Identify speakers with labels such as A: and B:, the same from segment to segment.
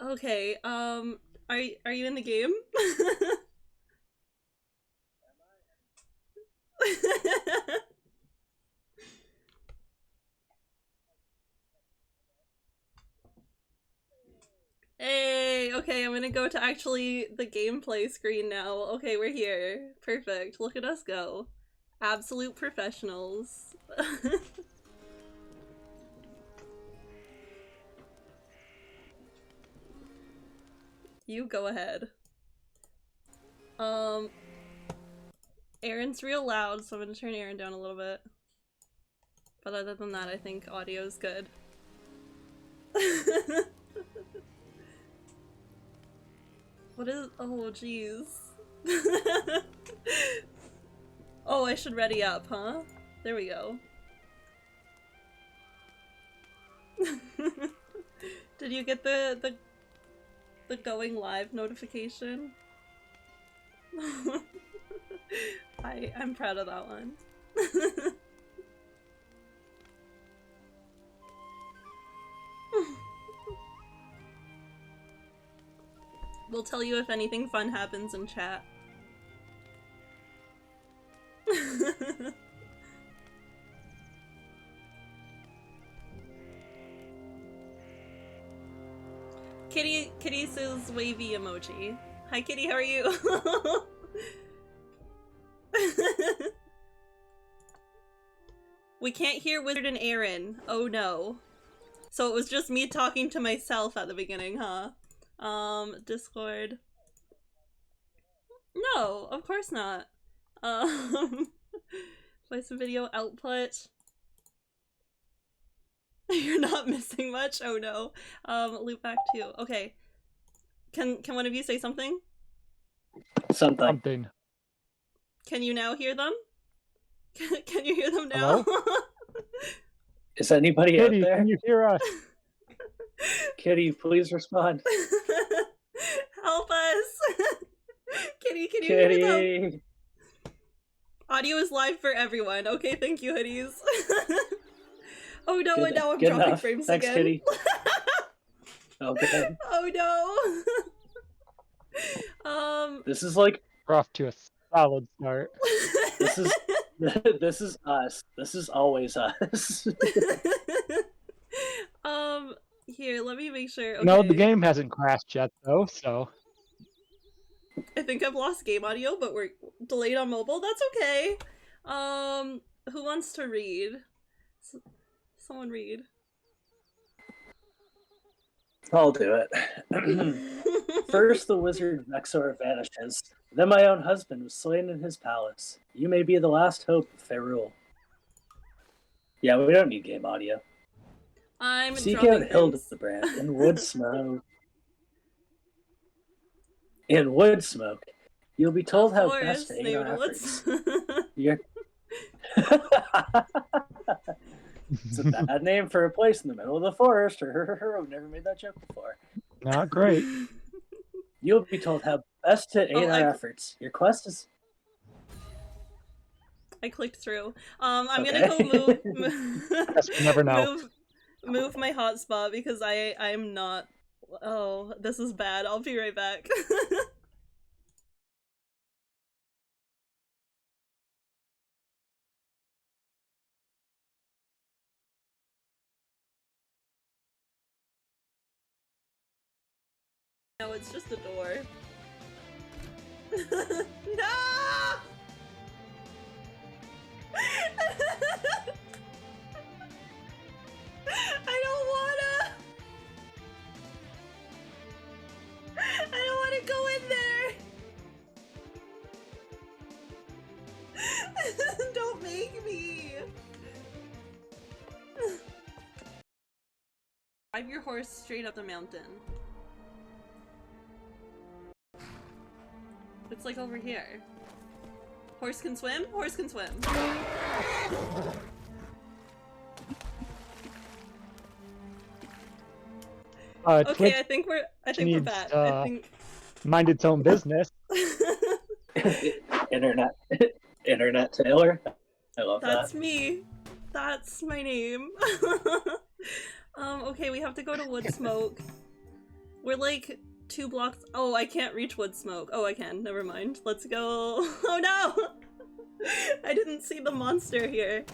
A: Okay, are you in the game? Hey, okay, I'm gonna go to actually the gameplay screen now. Okay, we're here. Perfect. Look at us go. Absolute professionals. You go ahead. Um, Aaron's real loud, so I'm gonna turn Aaron down a little bit. But other than that, I think audio's good. What is- oh jeez. Oh, I should ready up, huh? There we go. Did you get the going live notification? I'm proud of that one. We'll tell you if anything fun happens in chat. Kitty says wavy emoji. Hi Kitty, how are you? We can't hear Wizard and Aaron. Oh no. So it was just me talking to myself at the beginning, huh? Discord. No, of course not. Voice and video output. You're not missing much? Oh no. Loop back to. Okay. Can one of you say something?
B: Something.
A: Can you now hear them? Can you hear them now?
C: Is anybody
B: Kitty,
C: out there?
B: can you hear us?
C: Kitty, please respond.
A: Help us! Kitty, can you hear them?
C: Kitty!
A: Audio is live for everyone. Okay, thank you, hoodies. Oh no, and now I'm
C: Good
A: dropping
C: enough.
A: frames
C: Thanks,
A: again.
C: Kitty. Okay.
A: Oh no.
C: This is like
B: We're off to a solid start.
C: this is us. This is always us.
A: Here, let me make sure. Okay.
B: No, the game hasn't crashed yet though, so.
A: I think I've lost game audio, but we're delayed on mobile. That's okay. Who wants to read? Someone read.
C: I'll do it. First, the wizard Vexor vanishes. Then my own husband was slain in his palace. You may be the last hope of Ferrule. Yeah, we don't need game audio.
A: I'm
C: Seek
A: dropping
C: out
A: frames.
C: Hildebrand in Woodsmoke. In Woodsmoke, you'll be told how best to aid our efforts. You're... It's a bad name for a place in the middle of the forest. I've never made that joke before.
B: Not great.
C: You'll be told how best to aid our efforts. Your quest is...
A: I clicked through. I'm gonna go
B: Guess we never know.
A: move my hotspot because I'm not. Oh, this is bad. I'll be right back. No, it's just a door. No! I don't wanna. I don't wanna go in there. Don't make me. Drive your horse straight up the mountain. It's like over here. Horse can swim? Horse can swim. Okay,
B: Twitch
A: I think we're
B: needs,
A: back. I think
B: mind its own business.
C: Internet Taylor. I love
A: That's
C: that.
A: me. That's my name. Okay, we have to go to Woodsmoke. We're like 2 blocks. Oh, I can't reach wood smoke. Oh, I can. Never mind. Let's go. Oh no! I didn't see the monster here.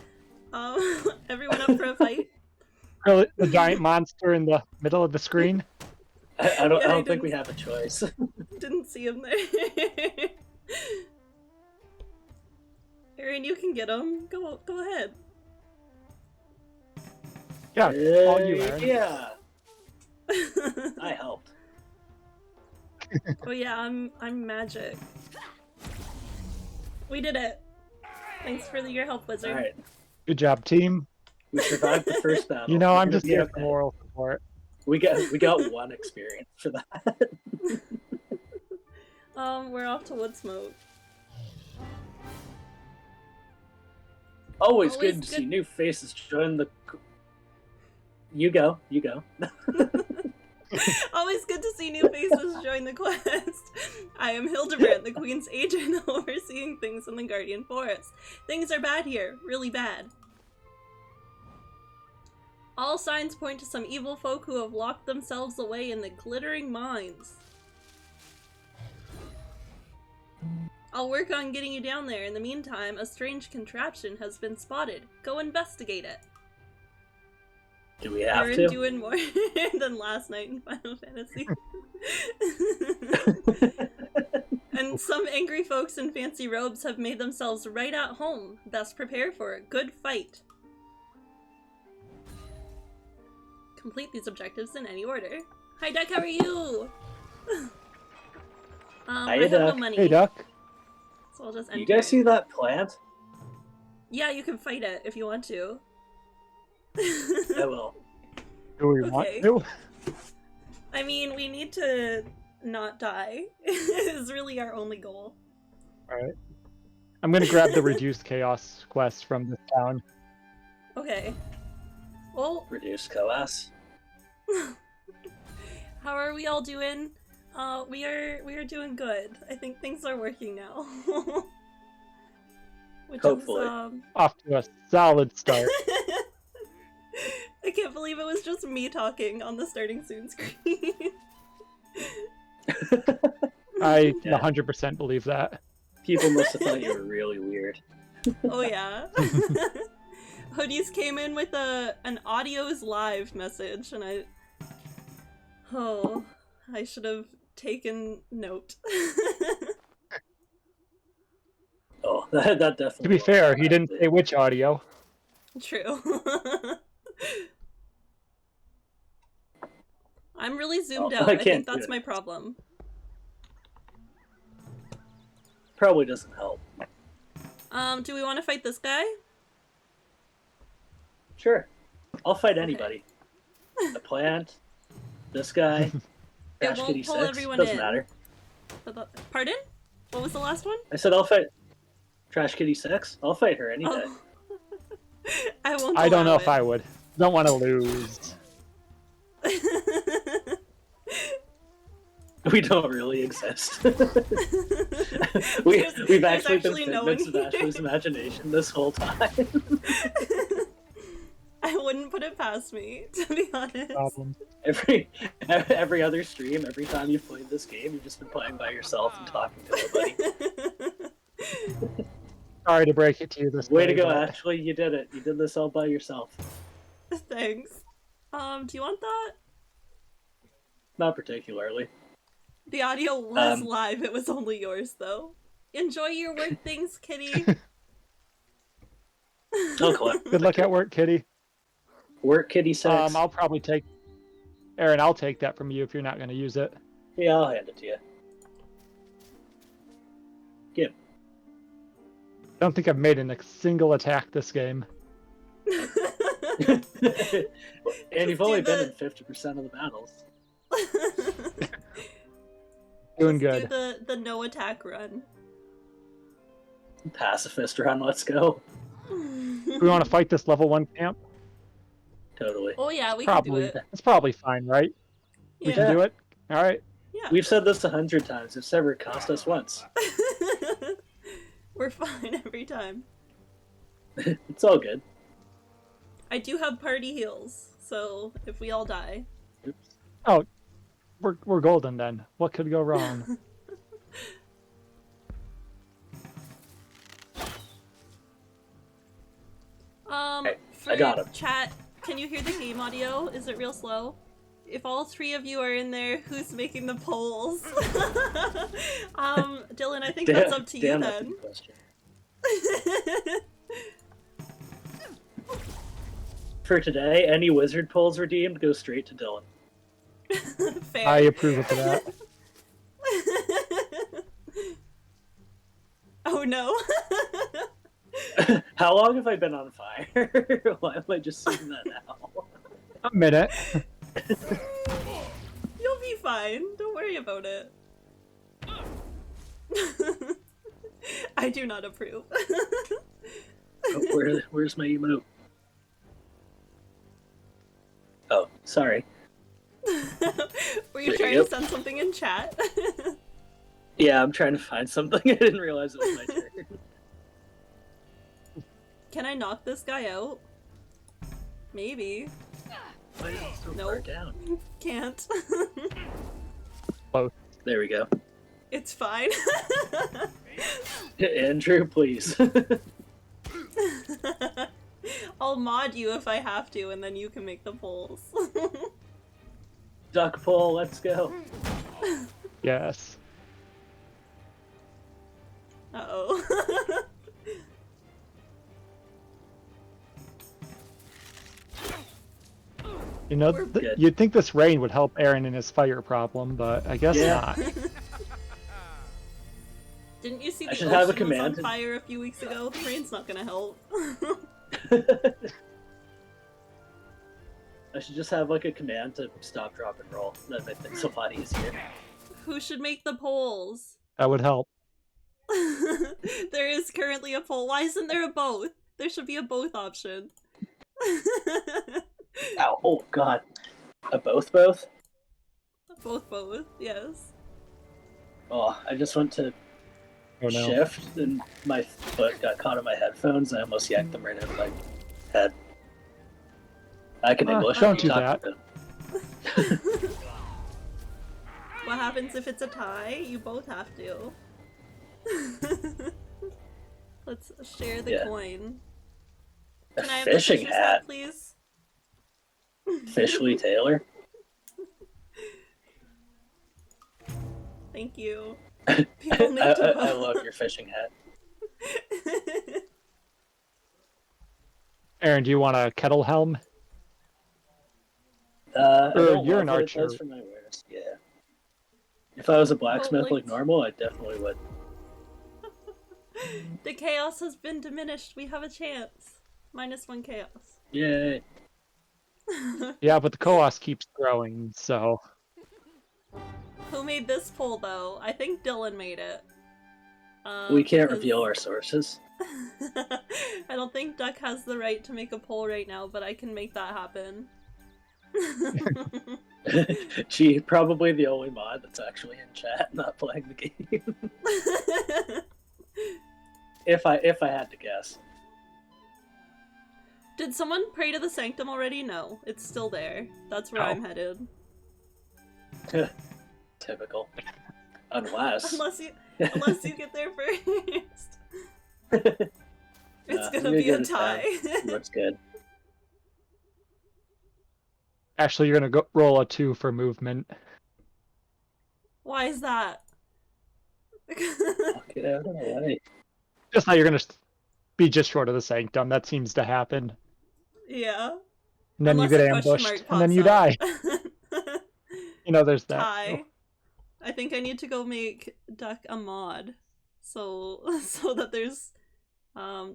A: Everyone up for a fight?
B: Really, the giant monster in the middle of the screen.
C: I don't,
A: Yeah,
C: I
A: I
C: don't think we
A: didn't-
C: have a choice.
A: Didn't see him there. Aaron, you can get him. Go ahead.
B: Yeah, all you, Aaron.
C: Yeah, I helped.
A: Oh yeah, I'm magic. We did it. Thanks for your help, Wizard.
C: All right,
B: Good job, team.
C: we survived the first battle.
B: You know,
C: We're
B: I'm
C: gonna
B: just
C: be
B: here
C: okay.
B: for moral support.
C: We got 1 experience for that.
A: We're off to Woodsmoke.
C: Always
A: Always
C: good to see
A: good-
C: new faces join the. You go.
A: Always good to see new faces join the quest. I am Hildebrand, the Queen's agent overseeing things in the Guardian Forest. Things are bad here, really bad. All signs point to some evil folk who have locked themselves away in the glittering mines. I'll work on getting you down there. In the meantime, a strange contraption has been spotted. Go investigate it.
C: Do we have
A: Aaron
C: to?
A: doing more than last night in Final Fantasy. And some angry folks in fancy robes have made themselves right at home. Best prepare for a good fight. Complete these objectives in any order. Hi Duck, how are you? I have no
C: Duck.
A: money.
B: Hey, Duck.
A: So I'll just enter.
C: You guys see that plant?
A: Yeah, you can fight it if you want to.
C: I will.
B: Do we want
A: Okay.
B: to?
A: I mean, we need to not die. Is really our only goal.
B: Alright. I'm gonna grab the reduced chaos quest from this town.
A: Okay. Well,
C: Reduce coas.
A: how are we all doing? We are doing good. I think things are working now. Which
C: Hopefully.
A: is
B: Off to a solid start.
A: I can't believe it was just me talking on the starting soon screen.
B: I
C: Yeah.
B: 100% believe that.
C: People must have thought you were really weird.
A: Oh yeah. Hoodies came in with an audios live message, and I should have taken note.
C: Oh, that definitely.
B: To be fair, he didn't say which audio.
A: True. I'm really zoomed
C: Oh,
A: out.
C: I
A: I
C: can't
A: think
C: do
A: that's
C: it.
A: my problem.
C: Probably doesn't help.
A: Do we want to fight this guy?
C: Sure. I'll fight anybody. The plant, this guy, Trash
A: won't
C: Kitty
A: pull
C: 6.
A: everyone
C: Doesn't
A: in.
C: matter.
A: Pardon? What was the last one?
C: I said I'll fight Trash Kitty 6. I'll fight her any day.
A: Oh. I won't.
B: I don't know
A: allow
B: if I would. Don't want to lose.
A: it.
C: We don't really exist.
A: There's
C: We've actually been
A: actually no one
C: figments of
A: here.
C: Ashley's imagination this whole time.
A: I wouldn't put it past me, to be honest.
B: Problem.
C: every other stream, every time you've played this game, you've just been playing by yourself and talking to nobody.
B: Sorry to break it to you this
C: Way to go,
B: but
C: Ashley! You did it. You did this all by yourself.
A: Thanks. Do you want that?
C: Not particularly.
A: The audio was
C: Um,
A: live, it was only yours, though. Enjoy your work things, kitty.
C: I'll collect.
B: Good luck at work, Kitty.
C: Work, Kitty 6.
B: I'll probably take... Aaron, I'll take that from you if you're not going to use it.
C: Yeah, I'll hand it to you. Give.
B: I don't think I've made a single attack this game.
C: And you've only
A: do
C: been
A: the-
C: in 50% of the battles.
B: Doing
A: Just
B: good.
A: do the no attack run.
C: Pacifist run, let's go.
B: Do we want to fight this level 1 camp?
C: Totally.
A: Oh yeah, we
B: Probably.
A: can do it.
B: It's probably fine, right? We
A: Yeah.
B: can do it? Alright.
A: Yeah.
C: We've said this 100 times. It's never cost us once.
A: We're fine every time.
C: It's all good.
A: I do have party heals, so if we all die.
C: Oops.
B: We're golden then. What could go wrong?
A: For
C: I got him.
A: chat, can you hear the game audio? Is it real slow? If all three of you are in there, who's making the polls? Dylan, I think that's up to you
C: that's a
A: then.
C: good question. For today, any wizard polls redeemed go straight to Dylan.
A: Fair.
B: I approve of that.
A: Oh no.
C: How long have I been on fire? Why am I just saying that now?
B: A minute.
A: You'll be fine. Don't worry about it. I do not approve.
C: Oh, where's my emote? Oh, sorry.
A: Were you
C: There
A: trying
C: you
A: to
C: go.
A: send something in chat?
C: Yeah, I'm trying to find something. I didn't realize it was my turn.
A: Can I knock this guy out? Maybe.
C: Why is it so
A: Nope.
C: far down?
A: Can't.
C: There we go.
A: It's fine.
C: Andrew, please.
A: I'll mod you if I have to, and then you can make the polls.
C: Duck poll, let's go.
B: Yes.
A: Uh-oh.
B: You know,
A: We're
C: good.
B: you'd think this rain would help Aaron in his fire problem, but I guess
C: Yeah.
B: not.
A: Didn't you see
C: I
A: the
C: should
A: ocean
C: have a
A: was
C: command.
A: on fire a few weeks ago? The rain's not gonna help.
C: I should just have like a command to stop, drop, and roll. That makes things a lot easier.
A: Who should make the polls?
B: That would help.
A: There is currently a poll. Why isn't there a both? There should be a both option.
C: Ow, oh god. A both?
A: Both, yes.
C: Oh, I just went to
B: Oh no.
C: shift and my foot got caught in my headphones and I almost yanked them right out of my head. I can English.
B: don't do
C: talk
B: that.
C: to
A: What happens if it's a tie? You both have to. Let's share the
C: Yeah.
A: coin.
C: A
A: Can I have the
C: fishing
A: fisher's
C: hat.
A: please?
C: Fishley Taylor.
A: Thank you.
C: I,
A: People need to vote.
C: I love your fishing hat.
B: Aaron, do you want a kettle helm?
C: I don't
B: you're
C: love
B: an
C: what it does
B: archer.
C: for my wares. Yeah. If I was a blacksmith
A: like-
C: like normal, I definitely would.
A: The chaos has been diminished. We have a chance. -1 chaos.
C: Yay.
B: Yeah, but the Koas keeps growing, so
A: Who made this poll though? I think Dylan made it.
C: We can't
A: 'cause-
C: reveal our sources.
A: I don't think Duck has the right to make a poll right now, but I can make that happen.
C: She probably the only mod that's actually in chat, not playing the game. if I had to guess.
A: Did someone pray to the sanctum already? No, it's still there. That's where
B: Oh.
A: I'm headed.
C: Typical. Unless
A: Unless you get there first. It's gonna
C: you're
A: be a
C: good at
A: tie.
C: looks good.
B: actually you're gonna go roll a 2 for movement.
A: Why is that?
C: Get out of the way.
B: Just that you're gonna be just short of the sanctum. That seems to happen.
A: Yeah.
B: And then
A: Unless
B: you get
A: a question
B: ambushed,
A: mark
B: and then you
A: pops
B: die.
A: up.
B: You know, there's that.
A: Tie. I think I need to go make Duck a mod, so that there's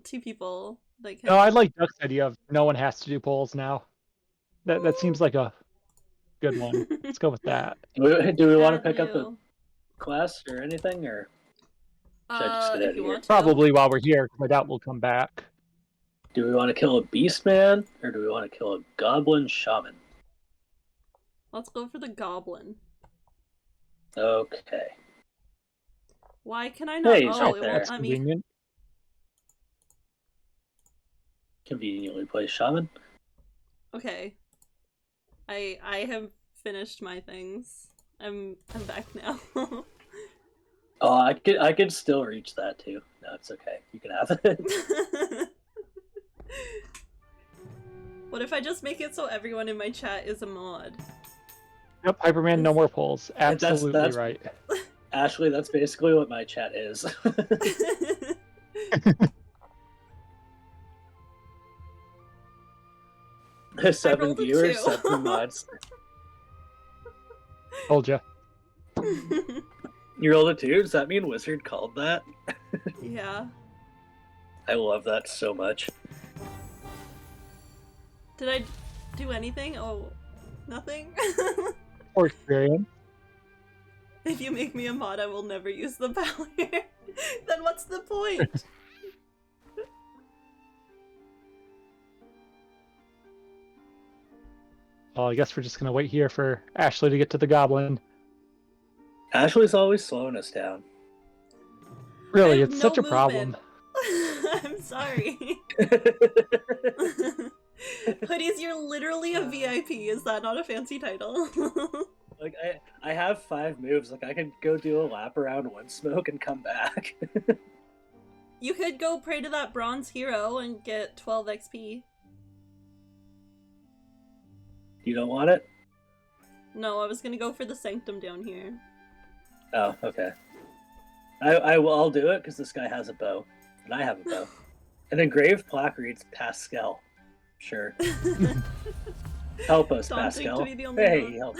A: 2 people that can.
B: No, I like Duck's idea of no one has to do polls now. That seems like a good one. Let's go with that.
C: Do we want to
A: Add
C: pick up a
A: new.
C: class or anything, or should I just get out
A: If
C: of
A: you
C: here?
A: want to.
B: Probably while we're here, because I doubt we'll come back.
C: do we want to kill a beast man or do we want to kill a goblin shaman?
A: Let's go for the goblin.
C: Okay.
A: Why can I not?
C: Hey, he's
A: oh,
C: right
A: it
C: there.
A: won't
B: That's
A: let me.
B: convenient.
C: Conveniently placed shaman.
A: Okay. I have finished my things. I'm back now.
C: Oh, I could still reach that too. No, it's okay. You can have it.
A: What if I just make it so everyone in my chat is a mod?
B: Yep, Hyperman, no more polls. Absolutely
C: that's-
B: right.
C: Ashley, that's basically what my chat is. 7
A: rolled a
C: viewers,
A: 2.
C: 7 mods.
B: Told ya.
C: You rolled a 2? Does that mean Wizard called that?
A: Yeah.
C: I love that so much.
A: Did I do anything? Oh, nothing?
B: For experience.
A: If you make me a mod, I will never use the power. Then what's the point?
B: Well, I guess we're just gonna wait here for Ashley to get to the goblin.
C: Ashley's always slowing us down.
B: Really,
A: have
B: it's
A: no
B: such a problem.
A: I'm sorry. Hoodies, you're literally a VIP. Is that not a fancy title?
C: Like I have 5 moves. Like I could go do a lap around one smoke and come back.
A: You could go pray to that bronze hero and get 12 XP.
C: You don't want it?
A: No, I was gonna go for the sanctum down here.
C: Oh, okay. I'll do it because this guy has a bow, and I have a bow. An engraved plaque reads Pascal. Sure. Help us,
A: Daunting
C: Pascal.
A: to be the only
C: Hey,
A: one.
C: help.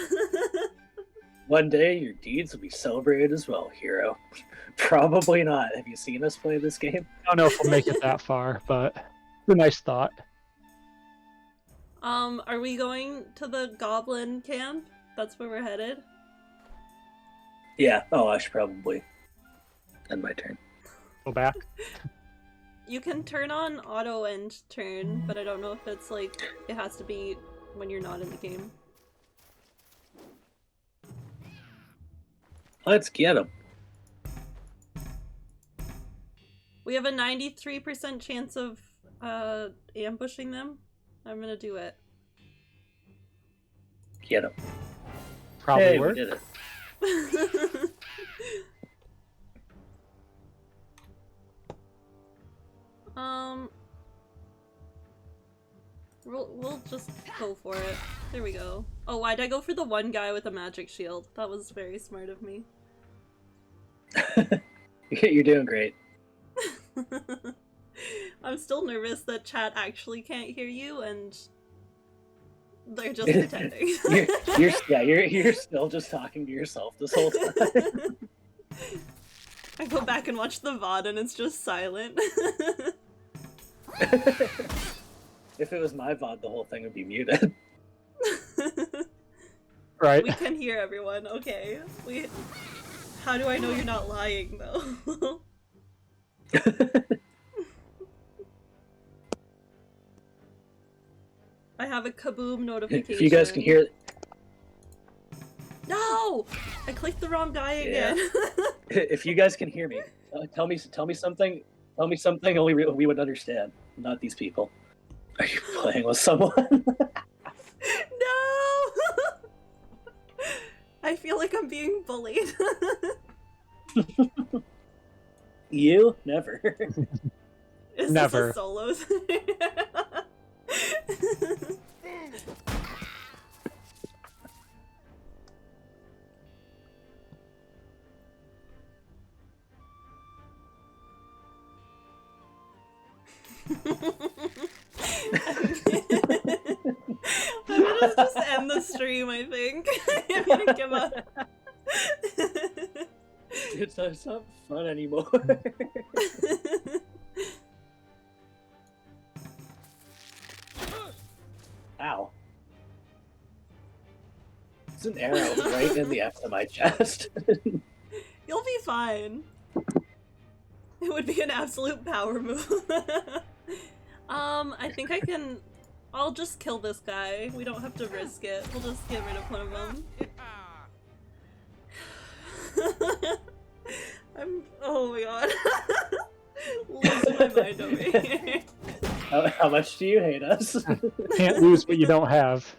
C: One day your deeds will be celebrated as well, hero. Probably not. Have you seen us play this game?
B: I don't know if we'll make it that far, but it's a nice thought.
A: Are we going to the goblin camp? That's where we're headed?
C: Yeah. Oh, I should probably end my turn.
B: Go back.
A: You can turn on auto end turn, but I don't know if it's like, it has to be when you're not in the game.
C: Let's get him.
A: We have a 93% chance of ambushing them. I'm gonna do it.
C: Get him.
B: Probably
C: Hey,
B: work.
C: we did it.
A: We'll just go for it. There we go. Oh, why'd I go for the one guy with a magic shield? That was very smart of me.
C: You're doing great.
A: I'm still nervous that chat actually can't hear you and they're just pretending.
C: you're still just talking to yourself this whole time.
A: I go back and watch the VOD and it's just silent.
C: If it was my VOD, the whole thing would be muted.
B: Right.
A: We can hear everyone, okay. How do I know you're not lying, though? I have a kaboom notification.
C: If you guys can hear...
A: No! I clicked the wrong guy again.
C: If you guys can hear me, tell me something. Tell me something only we would understand. Not these people. Are you playing with someone?
A: No! I feel like I'm being bullied.
C: You? Never.
A: Is
B: Never.
A: this a solo? I'm gonna just end the stream, I think. I'm gonna give up.
C: It's not fun anymore. Ow. It's an arrow right in the X of my chest.
A: You'll be fine. It would be an absolute power move. I think I can... I'll just kill this guy. We don't have to risk it. We'll just get rid of one of them. Oh my god. Losing my mind over here.
C: How much do you hate us?
B: Can't lose what you don't have.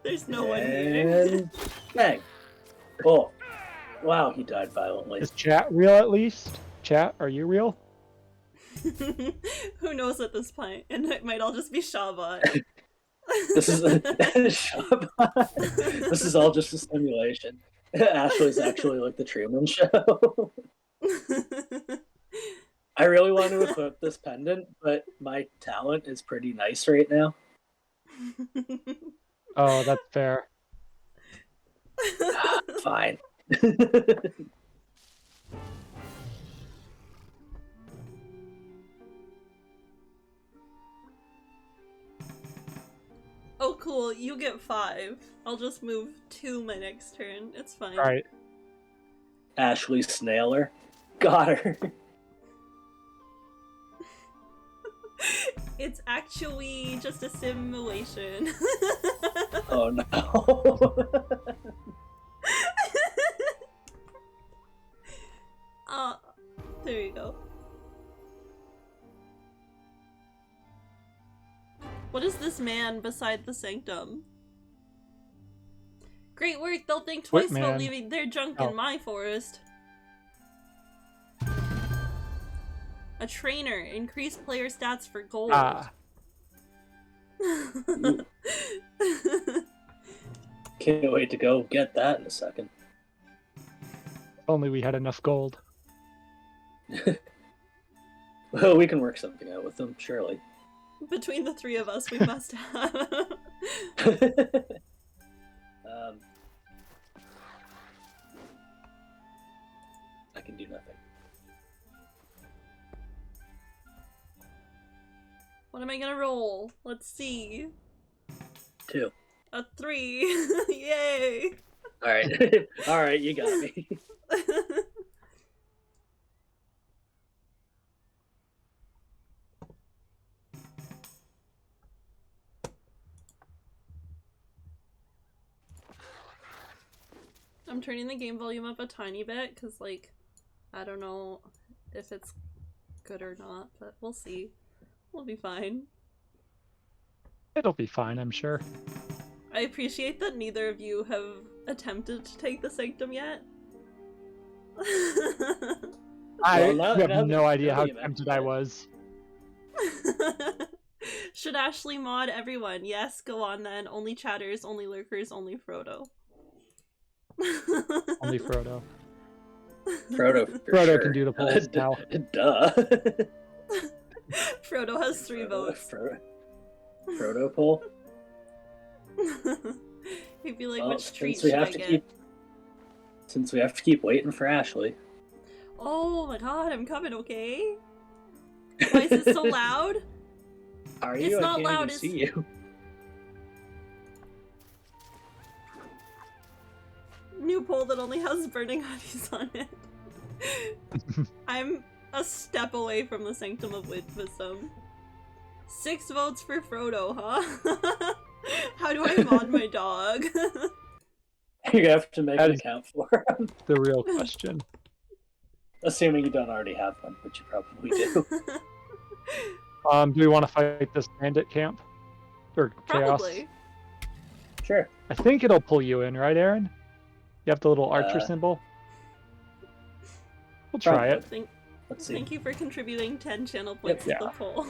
A: There's no one here.
C: And bang. Oh, wow, he died violently.
B: Is chat real at least? Chat, are you real?
A: Who knows at this point? And it might all just be Shabbat.
C: This is this is all just a simulation. Ashley's actually like the Truman Show. I really want to equip this pendant, but my talent is pretty nice right now.
B: Oh, that's fair.
C: Fine.
A: Oh, cool. You get 5. I'll just move 2 my next turn. It's fine.
B: Right.
C: Ashley Snailer. Got her.
A: It's actually just a simulation.
C: Oh no.
A: There you go. What is this man beside the sanctum? Great work, they'll think
B: What
A: twice about
B: man?
A: leaving their junk
B: Oh.
A: in my forest. A trainer, increase player stats for gold.
B: Ah,
C: Can't wait to go get that in a second.
B: only we had enough gold.
C: Well, we can work something out with them, surely.
A: Between the 3 of us, we must have.
C: I can do nothing.
A: What am I gonna roll? Let's see.
C: 2.
A: A 3. Yay!
C: Alright. Alright, you got me.
A: I'm turning the game volume up a tiny bit because, like, I don't know if it's good or not, but we'll see. We'll be fine.
B: It'll be fine, I'm sure.
A: I appreciate that neither of you have attempted to take the sanctum yet.
B: I
C: now
B: have
C: that
B: no idea how
C: you mention
B: tempted I
C: it.
B: was.
A: Should Ashley mod everyone? Yes, go on then. Only chatters, only lurkers, only Frodo.
B: Only Frodo.
C: Frodo. For
B: Frodo
C: sure.
B: can do the polls now.
C: Duh.
A: Frodo has 3 votes.
C: Frodo poll.
A: He'd be like,
C: Well,
A: which treat
C: since we
A: should I
C: have to
A: get?
C: keep waiting for Ashley.
A: Oh my god, I'm coming, okay? Why is it so loud?
C: Are
A: It's
C: you?
A: not
C: I can't
A: loud,
C: even
A: it's-
C: see you.
A: New poll that only has burning honeys on it. I'm a step away from the Sanctum of Wisdom. 6 votes for Frodo, huh? How do I mod my dog?
C: You have to make
B: That
C: an
B: is-
C: account for him.
B: The real question.
C: Assuming you don't already have one, which you probably do.
B: Do we want to fight this bandit camp? Or chaos?
A: Probably.
C: Sure.
B: I think it'll pull you in, right, Aaron? You have the little archer
C: Uh,
B: symbol? We'll try it.
C: Let's see.
A: Thank you for contributing 10 channel points
B: Yep.
A: to the poll.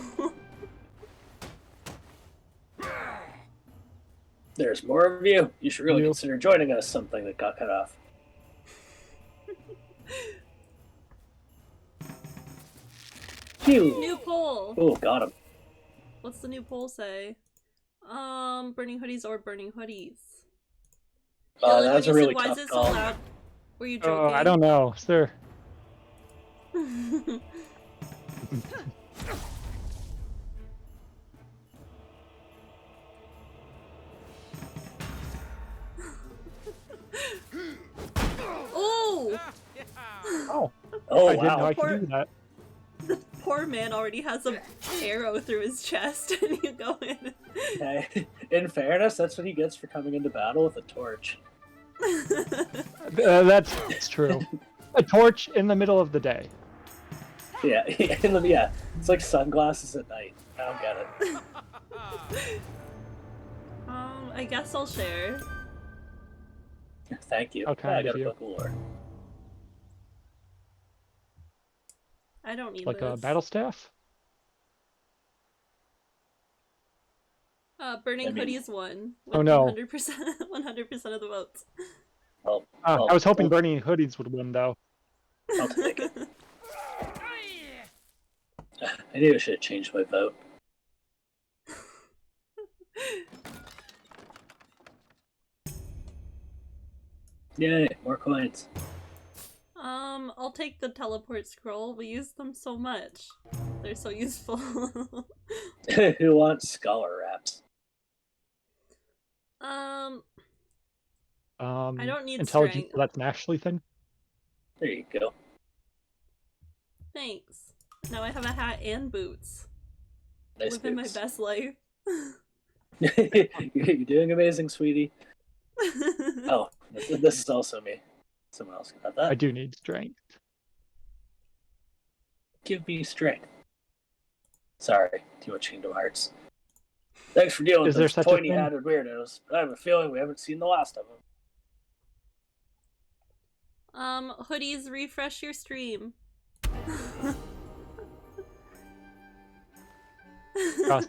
C: There's more of you. You should really
B: You.
C: consider joining us. Something that got cut off. Phew.
A: New poll!
C: Oh, got him.
A: What's the new poll say? Burning hoodies or burning hoodies?
C: Oh,
A: Dylan,
C: that was
A: when
C: a
A: you
C: really
A: said, why
C: tough
A: is it so
C: call.
A: loud? Were you
B: Oh,
A: joking?
B: I don't know. Is there...
A: Oh!
B: Oh,
C: Oh,
B: I didn't know
C: wow.
B: I
A: Poor-
B: could do that.
A: The poor man already has an arrow through his chest and you go in.
C: Okay. In fairness, that's what he gets for coming into battle with a torch.
B: That's true. A torch in the middle of the day.
C: Yeah, yeah. It's like sunglasses at night. I don't get it.
A: I guess I'll share.
C: Thank you.
B: How kind
C: I
B: of
C: got a
B: you.
C: book of lore.
A: I don't need
B: Like
A: this.
B: a battle staff?
A: Burning
C: I mean-
A: Hoodies won with
B: Oh, no.
A: 100% 100% of the votes.
C: I'll
B: I was hoping
C: I'll-
B: Burning Hoodies would win, though.
C: I'll take it. I knew I should have changed my vote. Yay, more coins.
A: I'll take the teleport scroll. We use them so much. They're so useful.
C: Who wants scholar wraps?
A: I don't need
B: Intelligence,
A: strength.
B: so that's an Ashley thing.
C: There you go.
A: Thanks. Now I have a hat and boots.
C: Nice
A: Living my
C: boots.
A: best life.
C: You're doing amazing, sweetie. Oh, this is also me. Someone else got that.
B: I do need strength.
C: Give me strength. Sorry, too much Kingdom Hearts. Thanks for dealing
B: Is
C: with
B: there
C: those
B: such a thing?
C: pointy-hatted weirdos, but I have a feeling we haven't seen the last of them.
A: Hoodies, refresh your stream.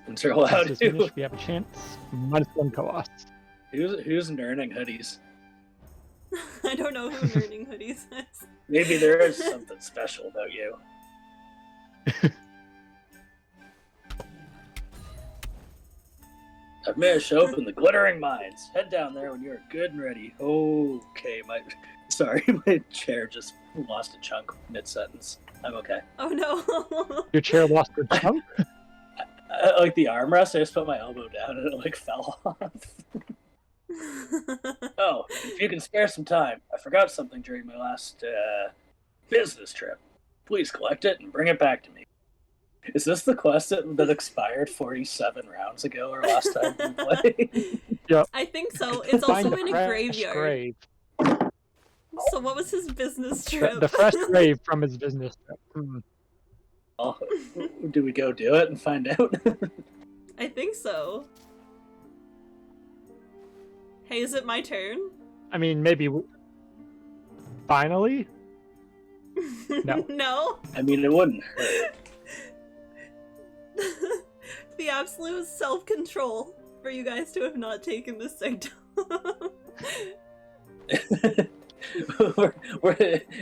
C: Since you're allowed
B: Once
C: to.
B: finished, we have a chance. -1 cost.
C: Who's earning hoodies?
A: I don't know who learning hoodies is.
C: Maybe there is something special about you. I've managed to open the Glittering Mines. Head down there when you're good and ready. Okay, sorry, my chair just lost a chunk mid-sentence. I'm okay.
A: Oh no.
B: Your chair lost her chunk?
C: Like the armrest, I just put my elbow down and it like fell off. Oh, if you can spare some time, I forgot something during my last business trip. Please collect it and bring it back to me. Is this the quest that expired 47 rounds ago or last time we played?
A: I think so. It's also
B: Find
A: in
B: the
A: a
B: fresh
A: graveyard.
B: grave.
A: So what was his business trip?
B: The fresh grave from his business trip. Hmm.
C: Oh, do we go do it and find out?
A: I think so. Hey, is it my turn?
B: I mean, maybe... Finally? No.
A: No?
C: I mean, it wouldn't hurt.
A: The absolute self-control for you guys to have not taken this sector.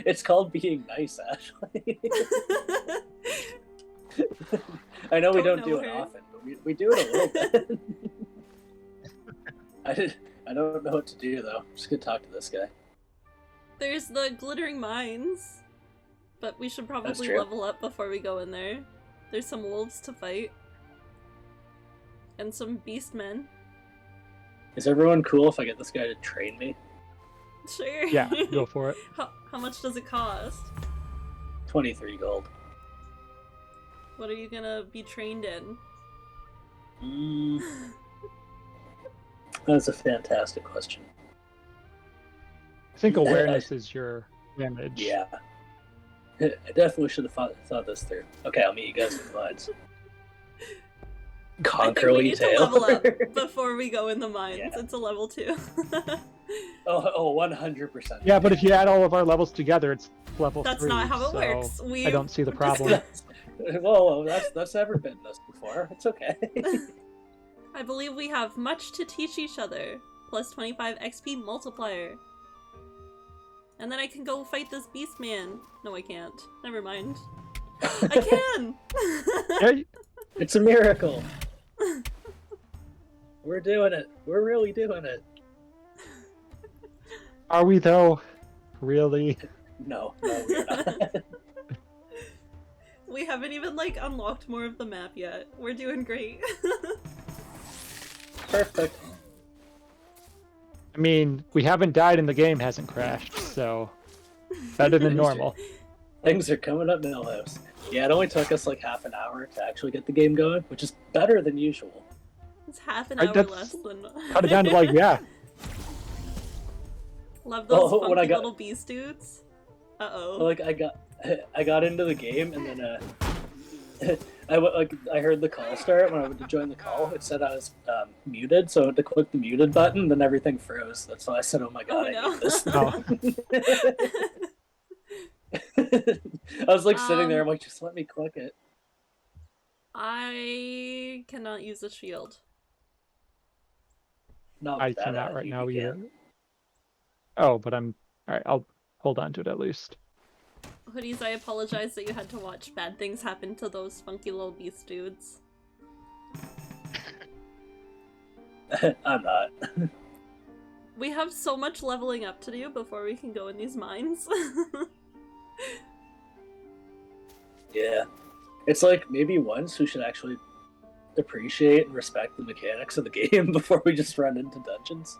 C: It's called being nice, Ashley. I know we
A: Don't
C: don't do
A: know
C: it
A: her.
C: often, but we do it a little bit. I don't know what to do though. I'm just gonna talk to this guy.
A: There's the glittering mines, but we should probably
C: true.
A: level up before we go in there. There's some wolves to fight. And some beast men.
C: Is everyone cool if I get this guy to train me?
A: Sure.
B: Yeah, go for it.
A: How much does it cost?
C: 23 gold.
A: What are you gonna be trained in?
C: That's a fantastic question.
B: I think awareness is your damage.
C: Yeah. I definitely should have thought this through. Okay, I'll meet you guys in the mines.
A: I think we
C: Conquerly
A: need to level up
C: Taylor.
A: before we go in the mines.
C: Yeah.
A: It's a level 2.
C: Oh, 100%.
B: Yeah, but if you add all of our levels together, it's level 3.
A: That's not how it
B: so
A: works.
B: I don't see the problem.
C: Whoa, that's never been this before. It's okay.
A: I believe we have much to teach each other. Plus 25 XP multiplier. And then I can go fight this beast man. No, I can't. Never mind. I can!
B: Yeah,
C: It's a miracle. We're doing it. We're really doing it.
B: are we though? Really?
C: No, we're not.
A: We haven't even, like, unlocked more of the map yet. We're doing great.
C: Perfect.
B: I mean, we haven't died and the game hasn't crashed, so better than normal.
C: Things are coming up, Millhouse. Yeah, it only took us like half an hour to actually get the game going, which is better than usual.
A: It's half an
B: Right,
A: hour
B: that's-
A: less than...
B: Cut it down to like, yeah.
A: Love those
C: Oh, when I
A: funky
C: got-
A: little beast dudes. Uh-oh.
C: Like I got into the game and then I heard the call start when I went to join the call. It said I was muted, so I went to click the muted button, then everything froze. That's why I said, "Oh my god,
A: Oh,
C: I
A: no.
C: hate this."
B: Oh.
C: I was like sitting there. I'm like, just let me click it.
A: I cannot use a shield.
C: Not
B: I
C: with that
B: cannot
C: at,
B: right
C: you
B: now
C: can.
B: either. Oh, but I'm alright. I'll hold on to it at least.
A: Hoodies, I apologize that you had to watch bad things happen to those funky little beast dudes.
C: I'm not.
A: We have so much leveling up to do before we can go in these mines.
C: Yeah, it's like maybe once we should actually appreciate and respect the mechanics of the game before we just run into dungeons.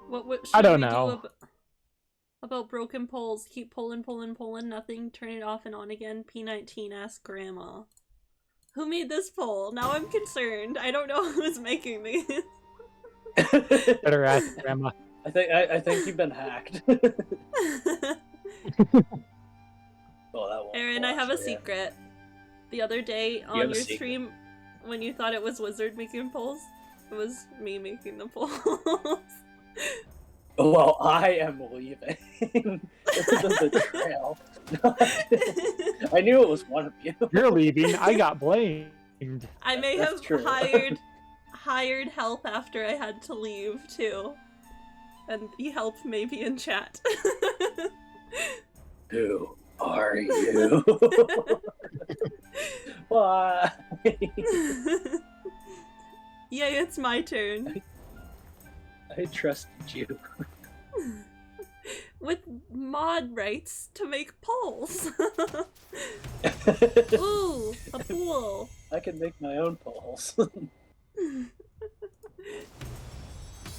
A: What
B: I
A: should
B: don't
A: we
B: know.
A: do about broken poles? Keep pulling, nothing. Turn it off and on again. P19, ask grandma. Who made this poll? Now I'm concerned. I don't know who's making these.
B: Better ask Grandma.
C: I think you've been hacked. Oh, that won't
A: Aaron,
C: pull,
A: I have a
C: actually, yeah.
A: secret. The other day on
C: have a
A: your
C: secret?
A: stream, when you thought it was Wizard making polls, it was me making the polls.
C: Well, I am leaving. This is a betrayal. I knew it was one of you.
B: You're leaving. I got blamed.
A: I may
C: That's
A: have
C: true.
A: hired help after I had to leave too, and the help may be in chat.
C: Who are you? Why?
A: Yay, it's my turn.
C: I trusted you.
A: With mod rights to make polls. Ooh, a pool.
C: I can make my own polls.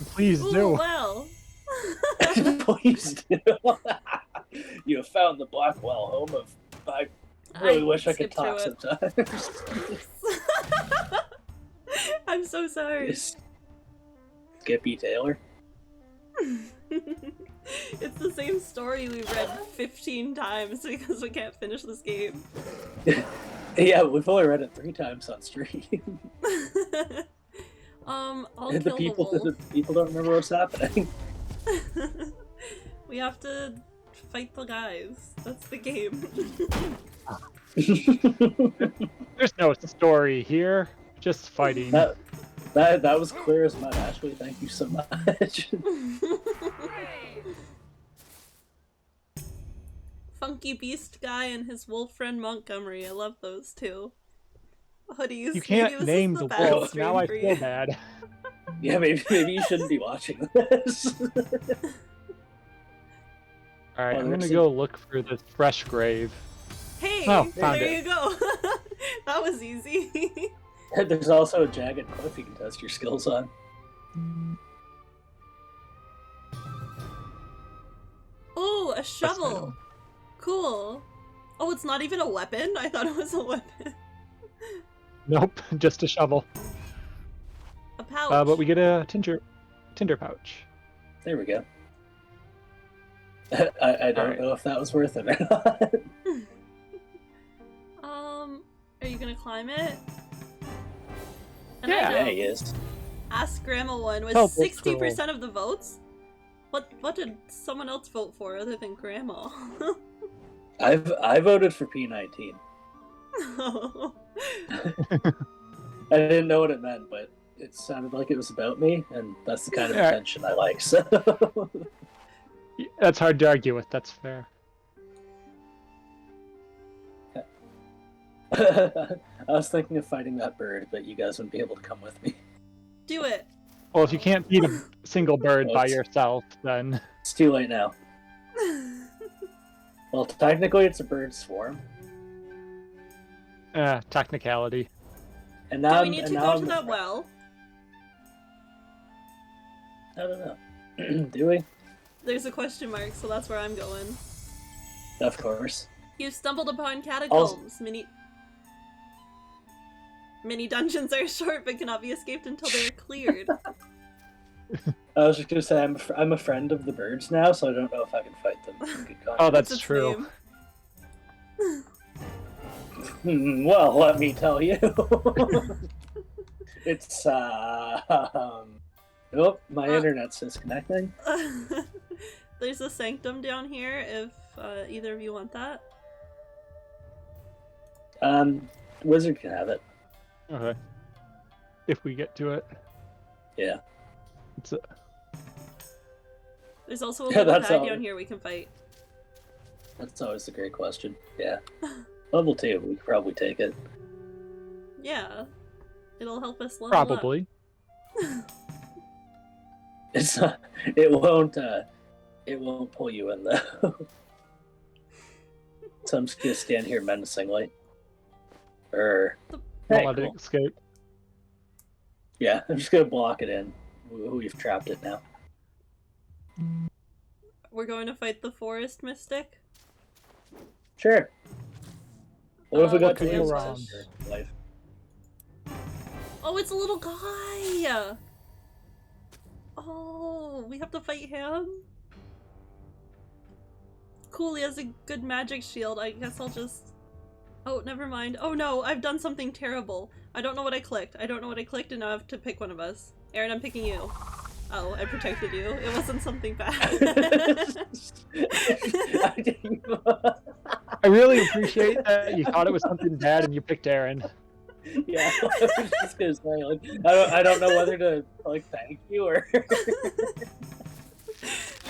B: Please
A: Ooh,
B: do.
A: well.
C: Please do. You have found the Blackwell home of. I really wish I could
A: skipped
C: talk
A: through
C: sometimes.
A: I'm so sorry.
C: Skippy Taylor.
A: It's the same story we've read 15 times because we can't finish this game.
C: Yeah, we've only read it 3 times on stream.
A: I'll
C: And
A: kill the wolf.
C: the people don't remember what's happening.
A: We have to fight the guys. That's the game.
B: There's no story here. Just fighting.
C: That was clear as mud, Ashley. Thank you so much.
A: Funky Beast guy and his wolf friend Montgomery. I love those two. Hoodies.
B: You can't
A: maybe this
B: name
A: is
B: the
A: bad
B: wolf.
A: stream
B: Now I
A: for
B: feel
A: you.
B: bad.
C: Yeah, maybe you shouldn't be watching this.
B: Alright,
C: Oh,
B: I'm gonna
C: there's
B: go look for this fresh grave.
A: Hey,
B: Oh, found
A: there
B: it.
A: you go. That was easy.
C: There's also a jagged cliff you can test your skills on.
A: Oh, a
B: That's
A: shovel. Cool. Oh, it's not even a weapon? I thought it was a weapon.
B: Nope, just a shovel.
A: A pouch.
B: But we get a tinder pouch.
C: There we go. I don't
B: Alright.
C: know if that was worth it or not.
A: Are you gonna climb it? And
B: Yeah.
A: I
C: Yeah,
A: know,
C: he is.
A: Ask Grandma one was
B: Help, let's
A: 60% of the votes? What did someone else vote for other than Grandma?
C: I voted for P19.
A: Oh.
C: I didn't know what it meant, but it sounded like it was about me, and that's the kind of
B: Yeah.
C: attention I like. So
B: That's hard to argue with, that's fair.
C: I was thinking of fighting that bird, but you guys wouldn't be able to come with me.
A: Do it.
B: Well, if you can't beat a single bird by
C: Oops.
B: yourself, then
C: It's too late now. Well, technically, it's a bird swarm,
B: technicality.
C: and
A: Do
C: now
A: we need to go to that well?
C: I don't know. Do we?
A: There's a question mark, so that's where I'm going.
C: Of course.
A: You stumbled upon catacombs. Mini dungeons are short but cannot be escaped until they are cleared.
C: I was just gonna say I'm a friend of the birds now, so I don't know if I can fight them. in good
B: Oh,
C: conscience.
B: that's
A: its
B: true.
C: Well, let me tell you. It's oh, my internet's disconnecting.
A: There's a sanctum down here if either of you want that.
C: Wizard can have it.
B: Okay. If we get to it.
C: Yeah.
B: It's a...
A: There's also a little
C: That's
A: pad
C: all.
A: down here we can fight.
C: That's always a great question. Yeah. Level 2, we could probably take it.
A: Yeah. It'll help us level
B: Probably.
C: It's not, it won't pull you in though. So I'm just gonna stand here menacingly. Hey,
B: Won't let it
C: cool.
B: escape.
C: Yeah, I'm just gonna block it in. We've trapped it now.
A: We're going to fight the forest mystic.
C: Sure. What if we got
A: what's
C: to
A: the
C: use
B: around?
C: life?
A: Oh, it's a little guy! Oh, we have to fight him? Cool, he has a good magic shield. I guess I'll just... Oh, never mind. Oh no, I've done something terrible. I don't know what I clicked. I don't know what I clicked and now I have to pick one of us. Aaron, I'm picking you. Oh, I protected you. It wasn't something bad.
B: I really appreciate that you thought it was something bad and you picked Aaron.
C: Yeah, I was just gonna say, like, I don't know whether to like thank you or.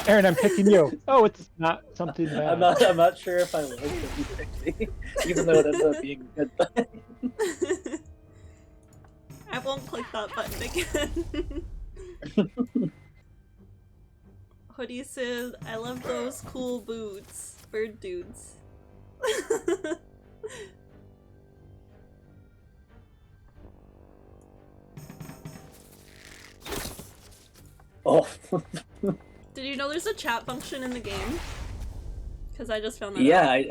B: Aaron, I'm picking you. Oh, it's not something bad.
C: I'm not sure if I like that you picked me, even though it ends up being a good thing.
A: I won't click that button again. Hoodie says, I love those cool boots. Bird dudes.
C: Oh.
A: Did you know there's a chat function in the game? Because I just found that
C: Yeah,
A: out.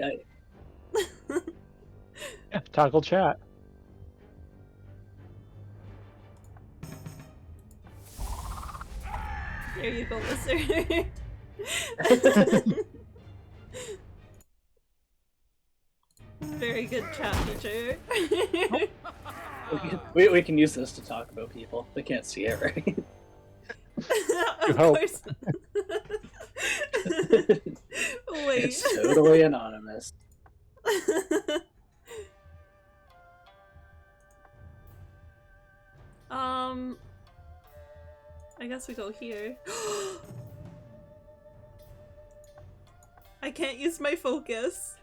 B: Yeah, toggle chat.
A: There you go, Wizard. Very good chat feature.
C: we can use this to talk about people. They can't see it, right?
A: Of
B: hope.
A: course. Wait.
C: It's totally anonymous.
A: I guess we go here. I can't use my focus.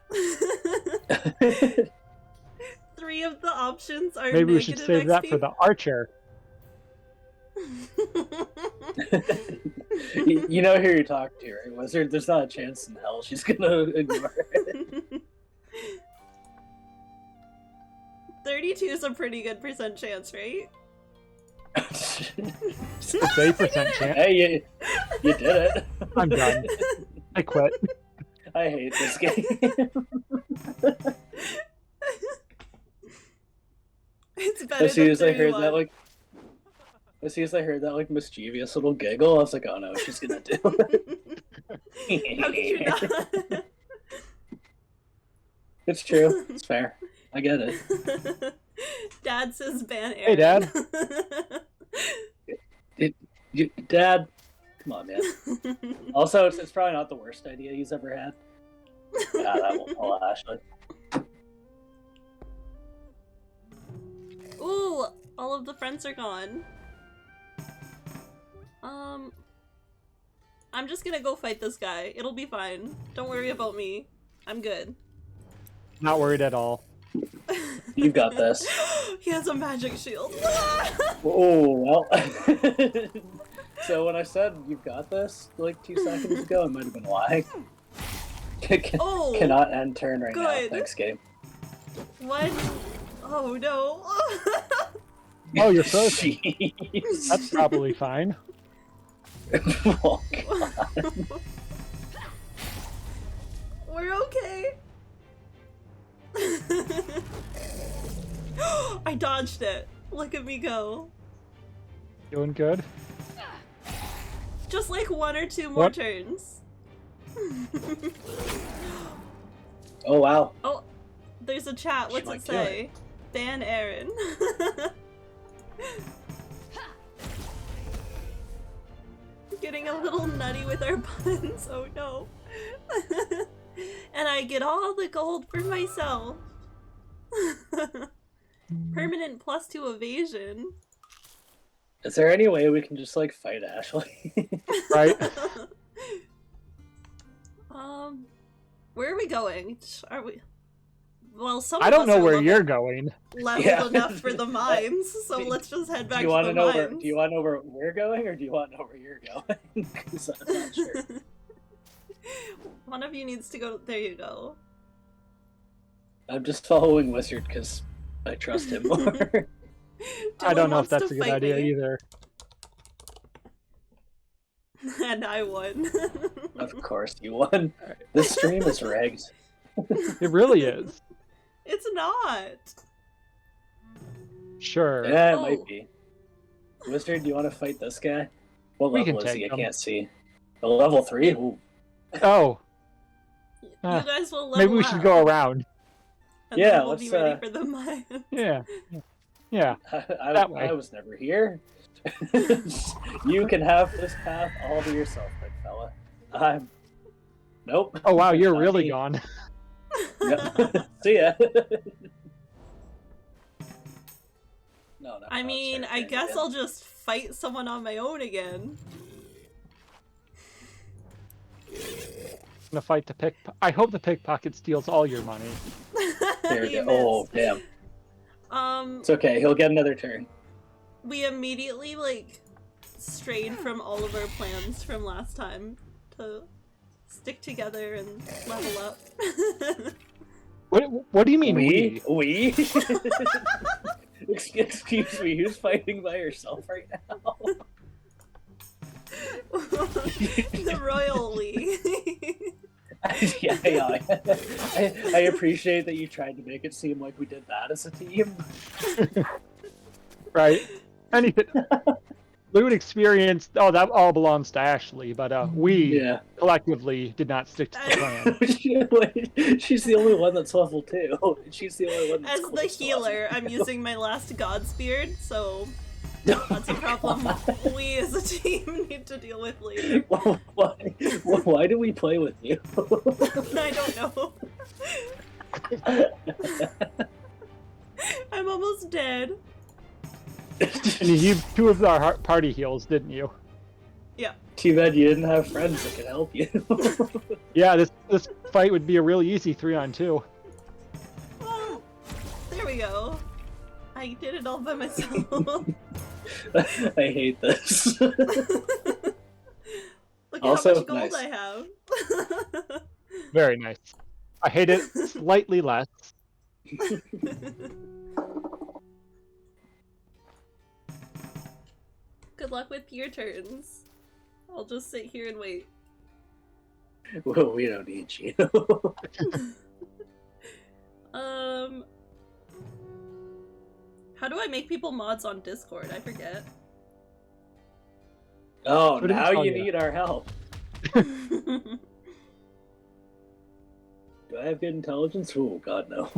A: 3 of the options are
B: Maybe we should
A: negative
B: save that
A: XP.
B: for the archer.
C: You know who you're talking to, right, Wizard? There's not a chance in hell she's gonna ignore it.
A: 32 is a pretty good % chance, right?
B: It's 8% chance.
C: Hey, you did it.
B: I'm done. I quit.
C: I hate this game.
A: It's better
C: As soon as I
A: than
C: heard
A: 31.
C: that, like, mischievous little giggle, I was like, oh no, she's gonna do it.
A: How could you not?
C: It's true. It's fair. I get it.
A: Dad says ban Aaron.
B: Hey, Dad.
C: Dad, come on, man. Also, it's probably not the worst idea he's ever had. Yeah, that won't pull Ashley.
A: Ooh, all of the friends are gone. I'm just gonna go fight this guy. It'll be fine. Don't worry about me. I'm good.
B: Not worried at all.
C: You've got this.
A: He has a magic shield.
C: Oh, well. So when I said you've got this, like 2 seconds ago, I might have been lying.
A: Oh,
C: Cannot end turn right
A: good.
C: now. Thanks, game.
A: What? Oh no.
B: Oh, you're frozen.
C: Jeez.
B: That's probably fine.
C: Oh, God.
A: We're okay. I dodged it. Look at me go.
B: Doing good.
A: Just like 1 or 2 more
B: What?
A: turns.
C: Oh, wow.
A: Oh, There's a chat.
C: She
A: What's
C: might
A: it
C: kill
A: say? Ban Aaron. Getting a little nutty with our puns. Oh no. And I get all the gold for myself. Permanent +2 evasion.
C: Is there any way we can just like fight Ashley?
B: Right?
A: Where are we going? Are we? Well, some
B: I
A: of
B: don't
A: us
B: know
A: are
B: where you're going.
A: leveled
C: Yeah.
A: enough for the mines, so
C: Do-
A: let's just head
C: Do
A: back
C: you
A: to
C: want
A: the
C: to know
A: mines.
C: where? Do you want to know where we're going, or do you want to know where you're going? Because I'm not sure.
A: One of you needs to go. There you go.
C: I'm just following Wizard because I trust him more.
B: I don't
A: Dylan
B: know
A: wants
B: if that's
A: to
B: a good
A: fight
B: idea
A: me,
B: either.
A: and I won.
C: Of course, you won. This stream is rigged.
B: It really is.
A: It's not.
B: Sure.
C: Yeah, it
A: Oh.
C: might be. Wizard, do you want to fight this guy? What
B: We
C: level
B: can
C: is he?
B: take
C: I
B: him.
C: can't see. A level 3? Ooh.
B: Oh,
A: You
B: Ah,
A: guys will level
B: maybe we should
A: up,
B: go around.
A: and
C: Yeah,
A: then we'll be
C: let's,
A: ready for the mine.
B: Yeah. Yeah.
C: I,
B: That way.
C: I was never here. You can have this path all to yourself, big fella. I'm. Nope.
B: Oh wow, you're
C: Not
B: really
C: me.
B: gone.
C: Yep. See ya. No,
A: I mean, I guess I'll just fight someone on my own again.
B: Gonna fight the I hope the pickpocket steals all your money.
C: There we
A: You
C: go. Oh,
A: missed.
C: damn.
A: It's
C: It's okay. He'll get another turn.
A: we immediately like strayed from all of our plans from last time to stick together and level up.
B: What do you mean we?
C: We? Excuse me, who's fighting by yourself right now?
A: The royal we.
C: Yeah. I appreciate that you tried to make it seem like we did that as a team.
B: Right? Anything. Loot experience. Oh, that all belongs to Ashley, but we
C: Yeah.
B: collectively did not stick to the plan.
C: She's the only one that's level 2. She's the only one that's
A: As the
C: close to
A: healer,
C: level
A: I'm
C: 2.
A: using my last Godspear, so that's a problem we as a team need to deal with later.
C: Why do we play with you?
A: I don't know. I'm almost dead.
B: And you used 2 of our party heals, didn't you?
A: Yeah.
C: Too bad you didn't have friends that could help you.
B: Yeah, this fight would be a really easy 3-on-2.
A: Well, there we go. I did it all by myself.
C: I hate this.
A: Look at
C: Also,
A: how much gold
C: nice.
A: I have.
B: Very nice. I hate it slightly less.
A: Good luck with your turns. I'll just sit here and wait.
C: Well, we don't need you.
A: How do I make people mods on Discord? I forget.
C: Oh,
B: What did he
C: now
B: tell
C: you
B: you?
C: need our help. Do I have good intelligence? Oh, God, no.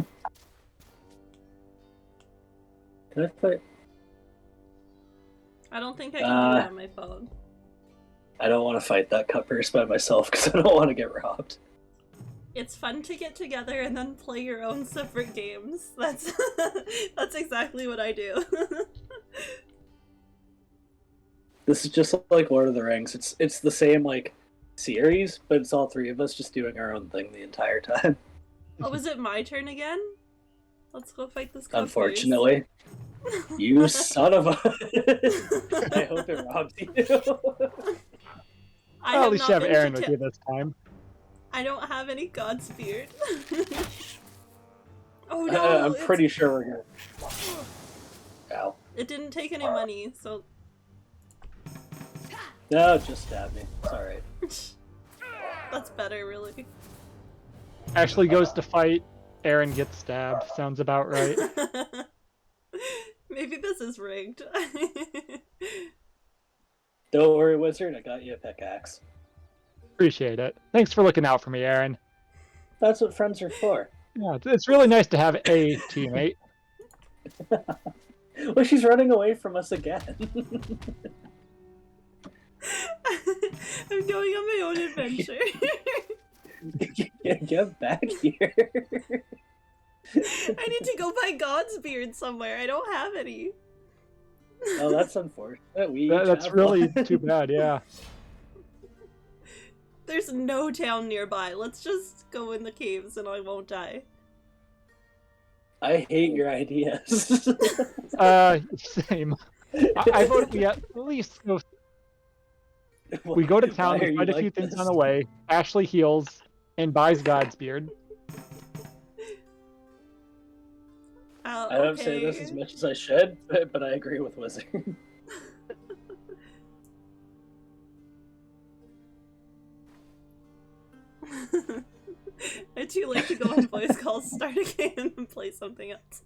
C: Can I play?
A: I don't think I can do it on my phone.
C: I don't want to fight that cut purse by myself because I don't want to get robbed.
A: It's fun to get together and then play your own separate games. That's that's exactly what I do.
C: This is just like Lord of the Rings. It's the same like series, but it's all 3 of us just doing our own thing the entire time.
A: Oh, is it my turn again? Let's go fight this.
C: Unfortunately, you son of a! I hope it robs you.
A: I
B: Well,
A: have
B: at least
A: not
B: you have
A: been
B: Aaron
A: to
B: with you this time.
A: I don't have any Godspear. Oh no!
C: I'm
A: it's-
C: pretty sure we're gonna. Ow.
A: It didn't take any money, so
C: No, just stab me. It's alright.
A: that's better, really.
B: Ashley goes to fight. Aaron gets stabbed. Sounds about right.
A: Maybe this is rigged.
C: Don't worry, Wizard. I got you a pickaxe.
B: Appreciate it. Thanks for looking out for me, Aaron.
C: That's what friends are for.
B: Yeah, it's really nice to have a teammate.
C: Well, she's running away from us again.
A: I'm going on my own adventure.
C: Get back here.
A: I need to go buy God's beard somewhere. I don't have any.
C: Oh, that's unfortunate. We
B: That's
C: have
B: really
C: one.
B: too bad. Yeah.
A: There's no town nearby. Let's just go in the caves and I won't die.
C: I hate your ideas.
B: Same. I vote we at least go. We go to town,
C: Why are
B: we
C: you
B: fight a few
C: like
B: things
C: this?
B: on the way. Ashley heals and buys God's beard.
C: I don't say this as much as I should, but I agree with Wizard.
A: I too like to go on voice calls, start a game, and play something else.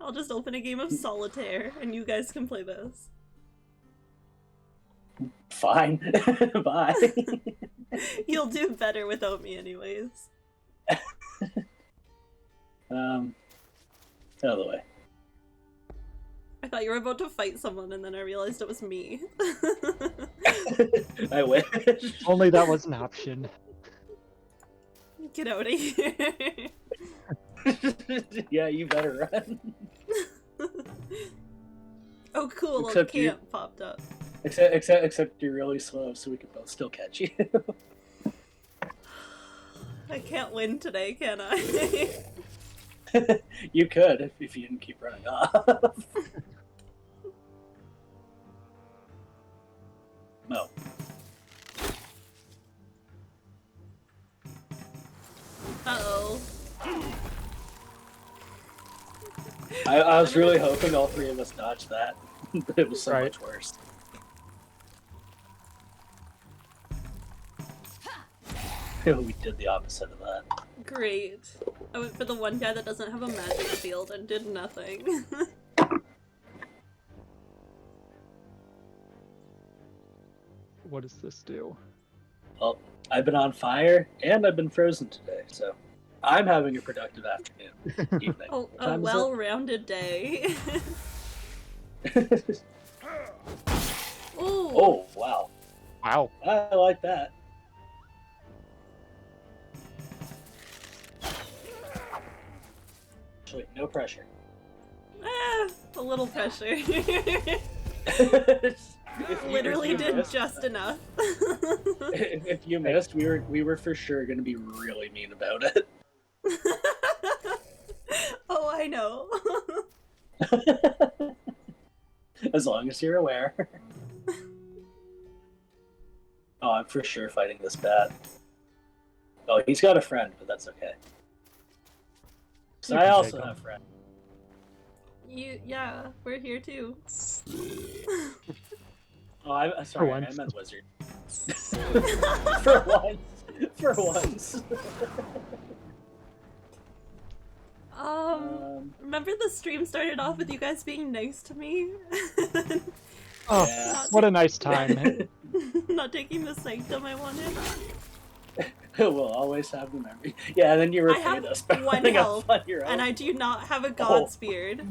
A: I'll just open a game of solitaire, and you guys can play this.
C: Fine. Bye.
A: You'll do better without me anyways.
C: Out of the way.
A: I thought you were about to fight someone, and then I realized it was me.
C: I wish.
B: Only that was an option.
A: Get out of here.
C: Yeah, you better run.
A: Oh cool,
C: Except
A: a
C: you-
A: camp popped up.
C: Except you're really slow, so we can both still catch you.
A: I can't win today, can I?
C: You could if you didn't keep running off. No.
A: Uh-oh.
C: I was really hoping all three of us dodged that, but it was so
B: Right.
C: much worse. We did the opposite of that.
A: Great. I went for the one guy that doesn't have a magic field and did nothing.
B: What does this do?
C: Well, I've been on fire and I've been frozen today, so I'm having a productive afternoon, evening.
A: Oh,
C: What
A: a
C: time is it?
A: well-rounded day. Ooh.
C: Oh, wow.
B: Wow.
C: I like that. Actually, no pressure.
A: A little pressure.
C: If you-
A: Literally
C: if you
A: did
C: missed-
A: just enough.
C: If you missed, we were for sure going to be really mean about it.
A: Oh, I know.
C: As long as you're aware. Oh, I'm for sure fighting this bad. Oh, he's got a friend, but that's okay. So
B: You
C: I
B: can
C: also
B: take him.
C: have friends.
A: Yeah, we're here too.
C: Oh, I'm sorry, I
B: once.
C: meant wizard. For once. For once.
A: Remember the stream started off with you guys being nice to me?
B: Oh,
C: Yeah.
B: what a nice time.
A: Not taking the sanctum I wanted.
C: We'll always have the memory. Yeah, and then you
A: I have
C: repaid us by
A: one
C: running
A: health,
C: off on your own.
A: and I do not have a god's beard.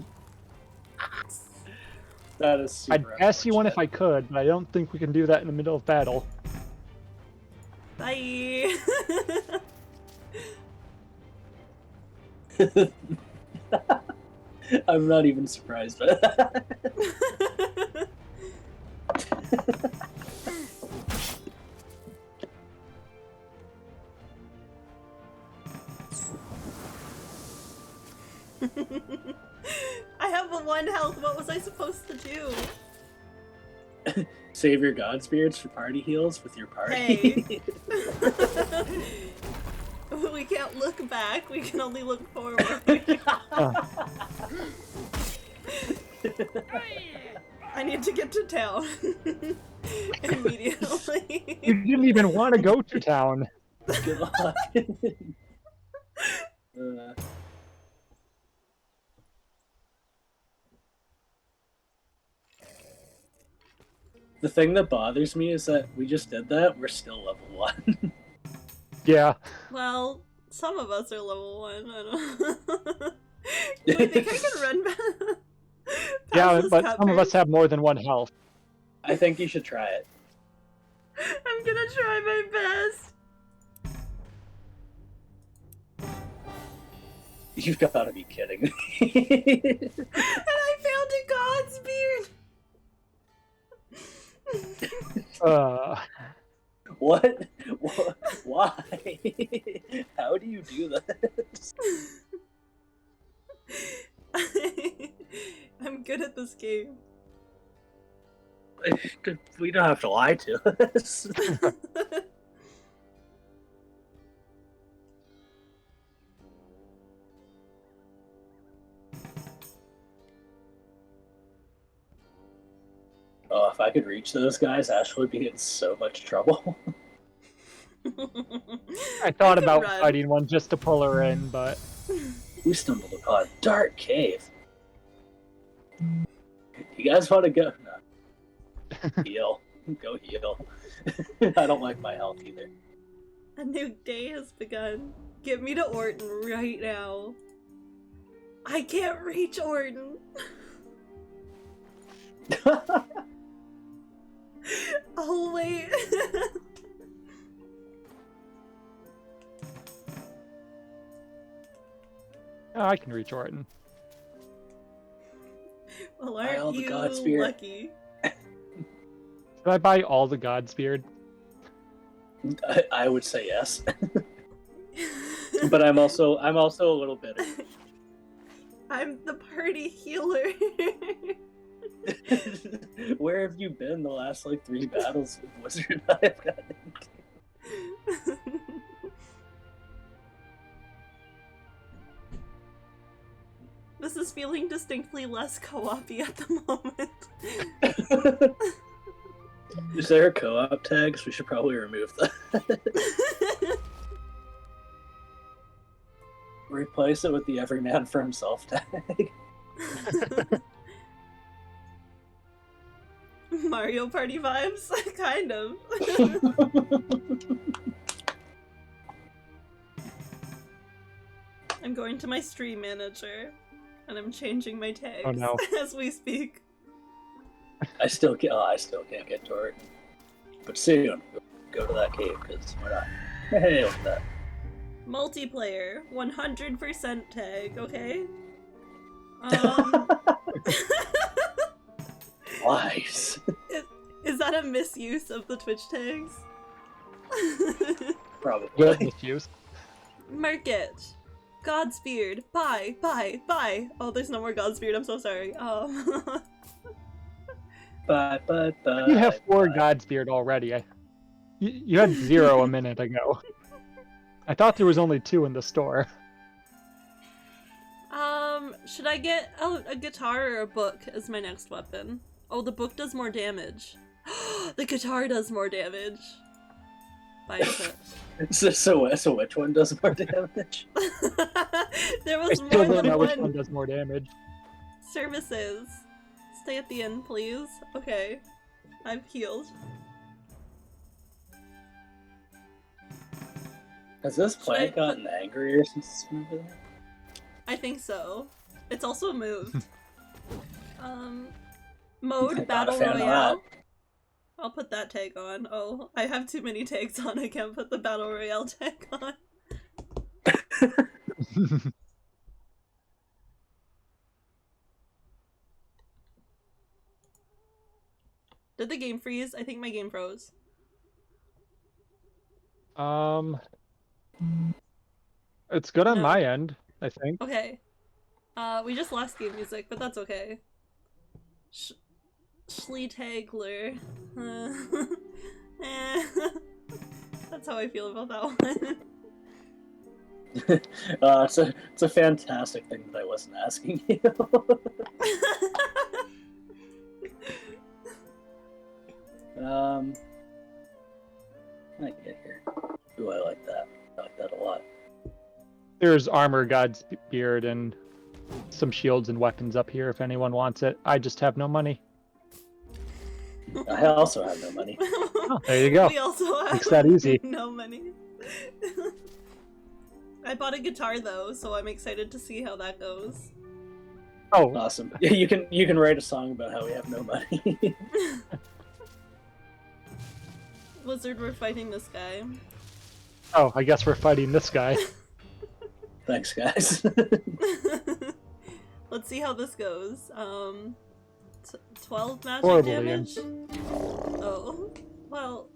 C: That is super
B: I'd pass you one if I could, but I don't think we can do that in the middle of battle.
A: Bye.
C: I'm not even surprised by that.
A: I have a 1 health. What was I supposed to do?
C: Save your god spirits for party heals with your party.
A: Hey. We can't look back. We can only look forward. I need to get to town immediately.
B: You didn't even want to go to town.
C: Good luck. The thing that bothers me is that we just did that. We're still level 1.
B: Yeah.
A: Well, some of us are level 1. I don't. Do I think I can run past
B: Yeah,
A: this
B: but
A: cut
B: some of us
A: first?
B: have more than one health.
C: I think you should try it.
A: I'm gonna try my best.
C: You've got to be kidding me.
A: And I found a God's beard.
C: What? Why? How do you do this?
A: I'm good at this game.
C: We don't have to lie to us. Oh, if I could reach those guys, Ash would be in so much trouble.
B: I thought
A: can
B: about
A: run.
B: fighting one just to pull her in, but
C: We stumbled upon a dark cave. You guys want to go? No. Heal. Go heal. I don't like my health either.
A: A new day has begun. Get me to Orton right now. I can't reach Orton. Oh wait.
B: I can reach Orton.
A: Well,
C: Buy all
A: aren't
C: the
A: you
C: Godspear.
A: lucky?
B: Should I buy all the Godspear?
C: I would say yes, but I'm also a little bitter.
A: I'm the party healer.
C: Where have you been the last like 3 battles with Wizard I've gotten into?
A: This is feeling distinctly less co-op-y at the moment.
C: Is there a co-op tag? So we should probably remove that. Replace it with the every man for himself tag.
A: Mario Party vibes? Kind of. I'm going to my stream manager, and I'm changing my tags
B: Oh, no.
A: as we speak.
C: I still can't get to it. But soon, go to that cave because we're not. Hey, look at that.
A: Multiplayer, 100% tag, okay?
C: Wise.
A: Is that a misuse of the Twitch tags?
C: Probably.
B: Good misuse.
A: Market. Godspear. Buy. Oh, there's no more Godspear. I'm so sorry.
C: Bye.
B: You have 4
C: bye.
B: Godspear already. You had 0 a minute ago. I thought there was only 2 in the store.
A: Should I get a guitar or a book as my next weapon? Oh, the book does more damage. The guitar does more damage. Buy it.
C: So which one does more damage?
A: There
B: I
A: was
B: still
A: more
B: don't
A: than
B: know which one
A: one.
B: does more damage.
A: Services. Stay at the inn, please. Okay. I've healed.
C: Has this plant
A: Should I
C: gotten angrier since it's been over there?
A: I think so. It's also moved. Mode
C: Not
A: Battle
C: a fan of
A: Royale. I'll put that tag on. Oh, I have too many tags on. I can't put the Battle Royale tag on. Did the game freeze? I think my game froze.
B: It's good on
A: No.
B: my end, I think.
A: Okay. We just lost game music, but that's okay. Schleetagler. That's how I feel about that one.
C: It's a fantastic thing that I wasn't asking you. I get here. Ooh, I like that. I like that a lot.
B: There's armor, Godspear, and some shields and weapons up here if anyone wants it. I just have no money.
C: I also have no money.
B: Oh, there you go.
A: We also have
B: Makes that easy.
A: no money. I bought a guitar though, so I'm excited to see how that goes.
B: Oh,
C: Awesome. Yeah, you can write a song about how we have no money.
A: Wizard, we're fighting this guy.
B: oh, I guess we're fighting this guy.
C: Thanks, guys.
A: Let's see how this goes. 12 magic
B: Horribly
A: damage? Oh, well.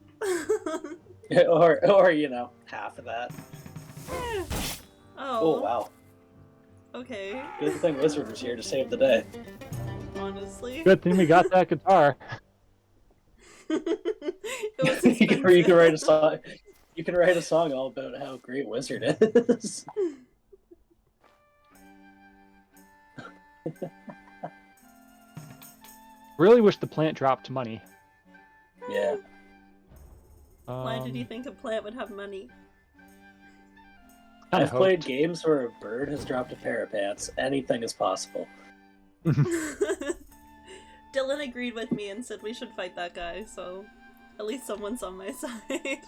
C: or you know, half of that.
A: Eh.
C: Oh wow.
A: Okay,
C: Good thing Wizard was here to save the day.
A: honestly.
B: Good thing we got that guitar.
A: It was
C: you can write a
A: expensive.
C: song. You can write a song all about how great Wizard is.
B: Really wish the plant dropped money.
C: Yeah.
A: Why did you think a plant would have money?
B: Kinda
C: I've played
B: hoped.
C: games where a bird has dropped a pair of pants. Anything is possible.
A: Dylan agreed with me and said we should fight that guy, so at least someone's on my side.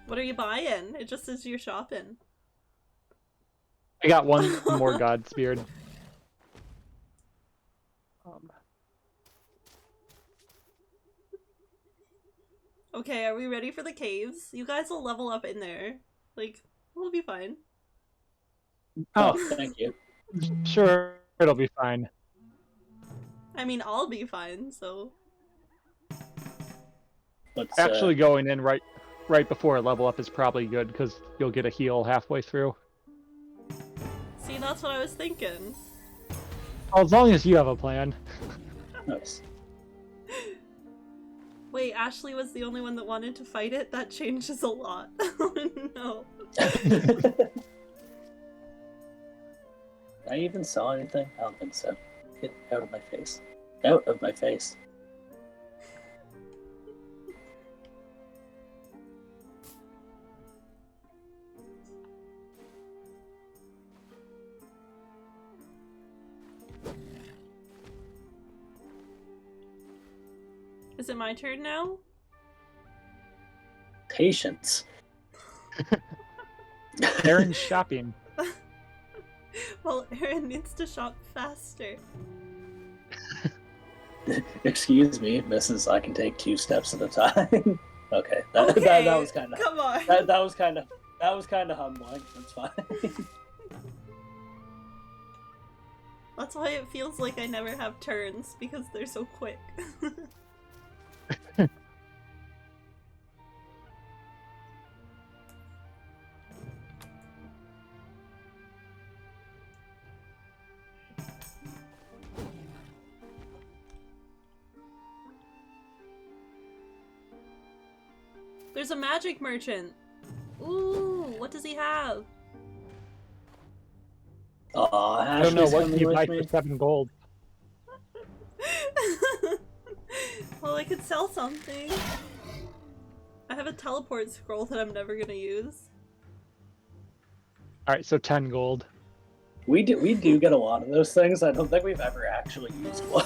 A: What are you buying? It just says you're shopping.
B: I got one more Godspeed.
A: Okay, are we ready for the caves? You guys will level up in there. Like, we'll be fine.
C: Oh, thank you.
B: Sure, it'll be fine.
A: I mean, I'll be fine, so...
C: Let's,
B: Actually, going in right before a level up is probably good because you'll get a heal halfway through.
A: See, that's what I was thinking.
B: Well, as long as you have a plan.
C: nice.
A: Wait, Ashley was the only one that wanted to fight it? That changes a lot. Oh no.
C: I even saw anything? I don't think so. Get out of my face. Out of my face.
A: Is it my turn now?
C: Patience.
B: Aaron's shopping.
A: Well, Aaron needs to shop faster.
C: Excuse me, Mrs. I can take 2 steps at a time. Okay, that was kind of
A: Come on.
C: that was kind of humbling. That's fine.
A: That's why it feels like I never have turns, because they're so quick. There's a magic merchant. Ooh, what does he have?
C: Aw,
B: I don't know
C: Ashley's
B: what
C: coming
B: you
C: with
B: buy
C: me.
B: for 7 gold.
A: Well, I could sell something. I have a teleport scroll that I'm never gonna use.
B: All right, so 10 gold.
C: We do get a lot of those things. I don't think we've ever actually used one.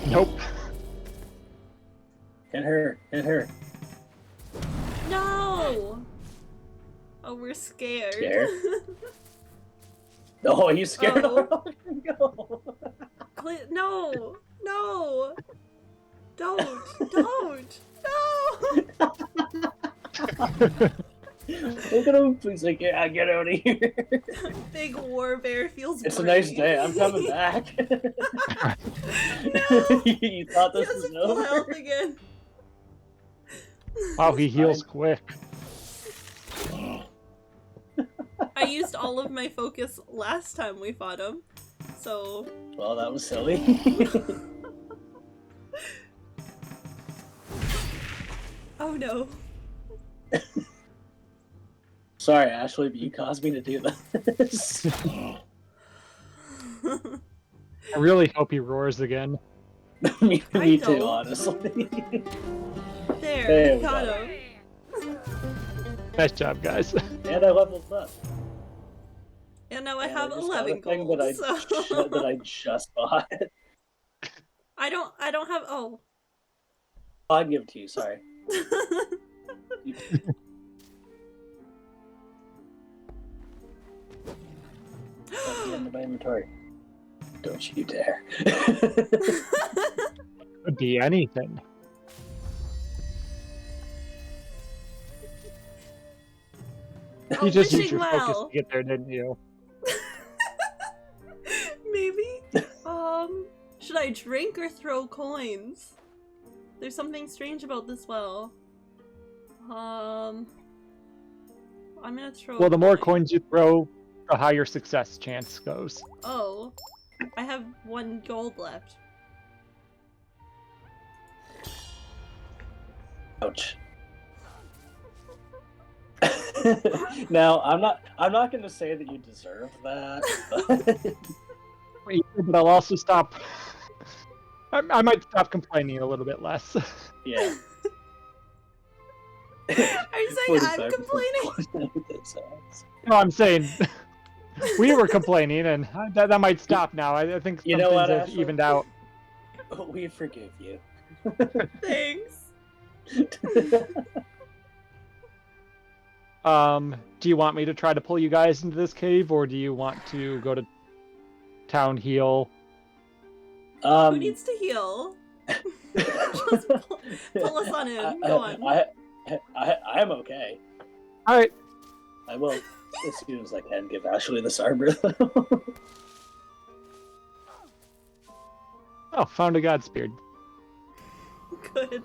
B: Nope.
C: Hit her. Hit her.
A: No! Oh, we're scared.
C: Scared? Oh, you scared
A: Oh.
C: her? No.
A: No! No! Don't! Don't! No!
C: Look at him. He's like, yeah, get out of here.
A: Big war bear feels
C: It's a
A: brave.
C: nice day. I'm coming back.
A: No!
C: You thought
A: He
C: this
A: has
C: was
A: full
C: over?
A: health again.
B: Wow, he heals quick.
A: I used all of my focus last time we fought him, so...
C: Well, that was silly.
A: Oh no.
C: Sorry, Ashley, but you caused me to do this.
B: I really hope he roars again.
C: me
A: I
C: too,
A: don't.
C: honestly.
A: There.
C: There we
A: got
C: go.
A: him.
B: Nice job, guys.
C: And I leveled up.
A: And now I
C: And
A: have
C: just got
A: 11
C: a thing
A: gold.
C: that
A: So
C: I just bought.
A: I don't have. Oh.
C: I'll give it to you. Sorry. At the end of my inventory. Don't you dare.
B: Could be anything.
A: Oh,
B: You just used
A: wishing
B: your focus
A: well.
B: to get there, didn't you?
A: Maybe. Should I drink or throw coins? There's something strange about this well. I'm gonna throw.
B: Well, the more
A: coin.
B: coins you throw, the higher success chance goes.
A: Oh, I have 1 gold left.
C: Ouch. Now I'm not going to say that you deserve that.
B: But I'll also stop. I might stop complaining a little bit less.
C: Yeah.
A: Are you saying I'm
C: 45%
A: complaining?
B: No, I'm saying we were complaining, and that might stop now. I think
C: You
B: some
C: know
B: things
C: what,
B: have
C: Ashley?
B: evened out.
C: We forgive you.
A: Thanks.
B: Do you want me to try to pull you guys into this cave, or do you want to go to town heal?
A: Who needs to heal? Just pull us on in. Go on.
C: I'm okay.
B: All right.
C: I will, as soon as I can, give Ashley this armor, though.
B: Oh, found a Godspear.
A: Good.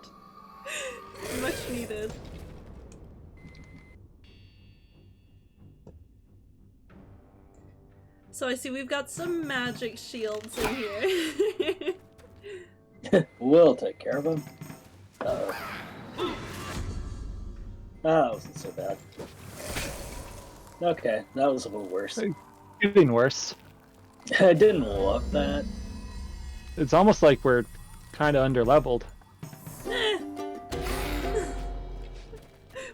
A: Much needed. So I see we've got some magic shields in here.
C: We'll take care of him. That wasn't so bad. Okay, that was a little worse.
B: Getting worse.
C: I didn't love that.
B: It's almost like we're kind of underleveled.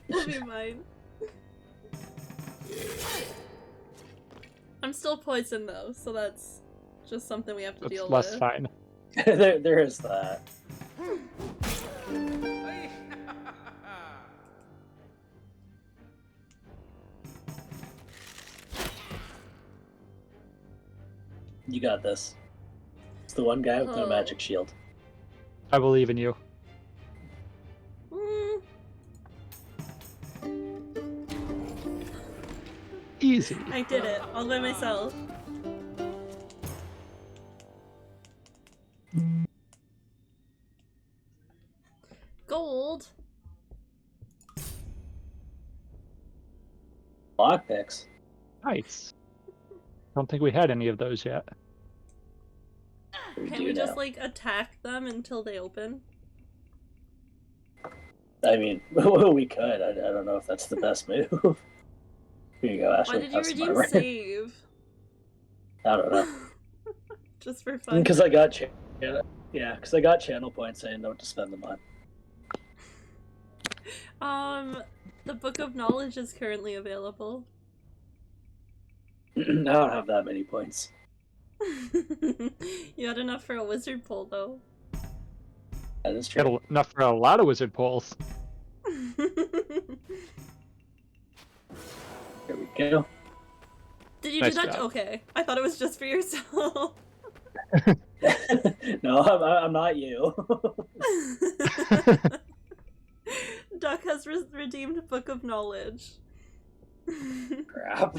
A: Will be mine. I'm still poisoned though, so that's just something we have to
B: That's
A: deal
B: less
A: with.
B: fine.
C: there is that. You got this. It's the one guy with no
A: Oh.
C: magic shield.
B: I believe in you.
A: Mm,
B: Easy.
A: I did it all by myself. Gold.
C: Lockpicks.
B: Nice. Don't think we had any of those yet.
C: We
A: Can
C: do
A: we just
C: now.
A: like attack them until they open?
C: I mean, we could. I don't know if that's the best move. Here you go,
A: Why
C: Ashley.
A: did you
C: Have some
A: redeem
C: armor.
A: save?
C: I don't know.
A: Just for fun.
C: Because I got because I got channel points. I didn't know what to spend them on.
A: The Book of Knowledge is currently available.
C: I don't have that many points.
A: You had enough for a wizard pull, though.
C: That is
B: Got
C: true.
B: enough for a lot of wizard pulls.
C: Here we go.
A: Did you
B: Nice
A: do that?
B: job.
A: Okay. I thought it was just for yourself.
C: No, I'm not you.
A: Duck has redeemed Book of Knowledge.
C: Crap.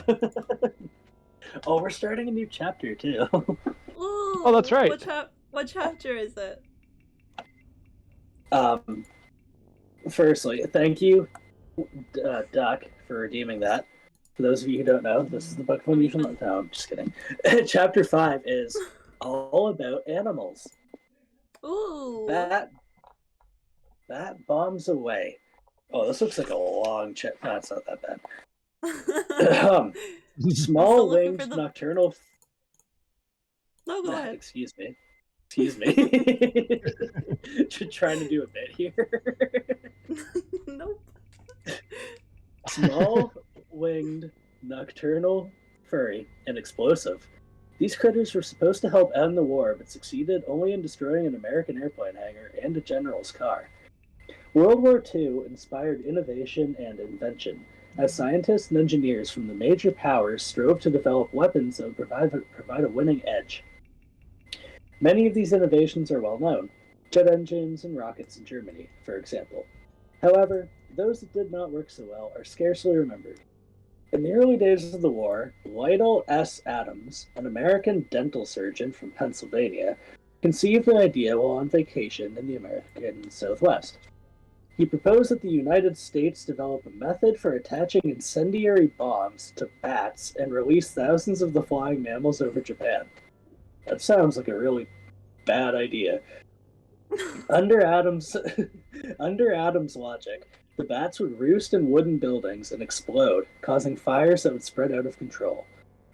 C: Oh, we're starting a new chapter too.
A: Ooh,
B: Oh, that's right.
A: What chapter is it?
C: Firstly, thank you, Duck, for redeeming that. For those of you who don't know, this is the book of unusual. No, I'm just kidding. Chapter 5 is all about animals.
A: Ooh.
C: That bombs away. Oh, this looks like a long chapter. No, it's not that bad.
A: Still
C: Small
A: looking
C: winged
A: for the-
C: nocturnal.
A: No, go ahead.
C: Excuse me. Excuse me. Just trying to do a bit here.
A: Nope.
C: Small, winged, nocturnal, furry, and explosive. These critters were supposed to help end the war, but succeeded only in destroying an American airplane hangar and a general's car. World War II inspired innovation and invention, as scientists and engineers from the major powers strove to develop weapons that would provide a winning edge. Many of these innovations are well known, jet engines and rockets in Germany, for example. However, those that did not work so well are scarcely remembered. In the early days of the war, Lytle S. Adams, an American dental surgeon from Pennsylvania, conceived an idea while on vacation in the American Southwest. He proposed that the United States develop a method for attaching incendiary bombs to bats and release thousands of the flying mammals over Japan. That sounds like a really bad idea. Under Adams' logic, the bats would roost in wooden buildings and explode, causing fires that would spread out of control.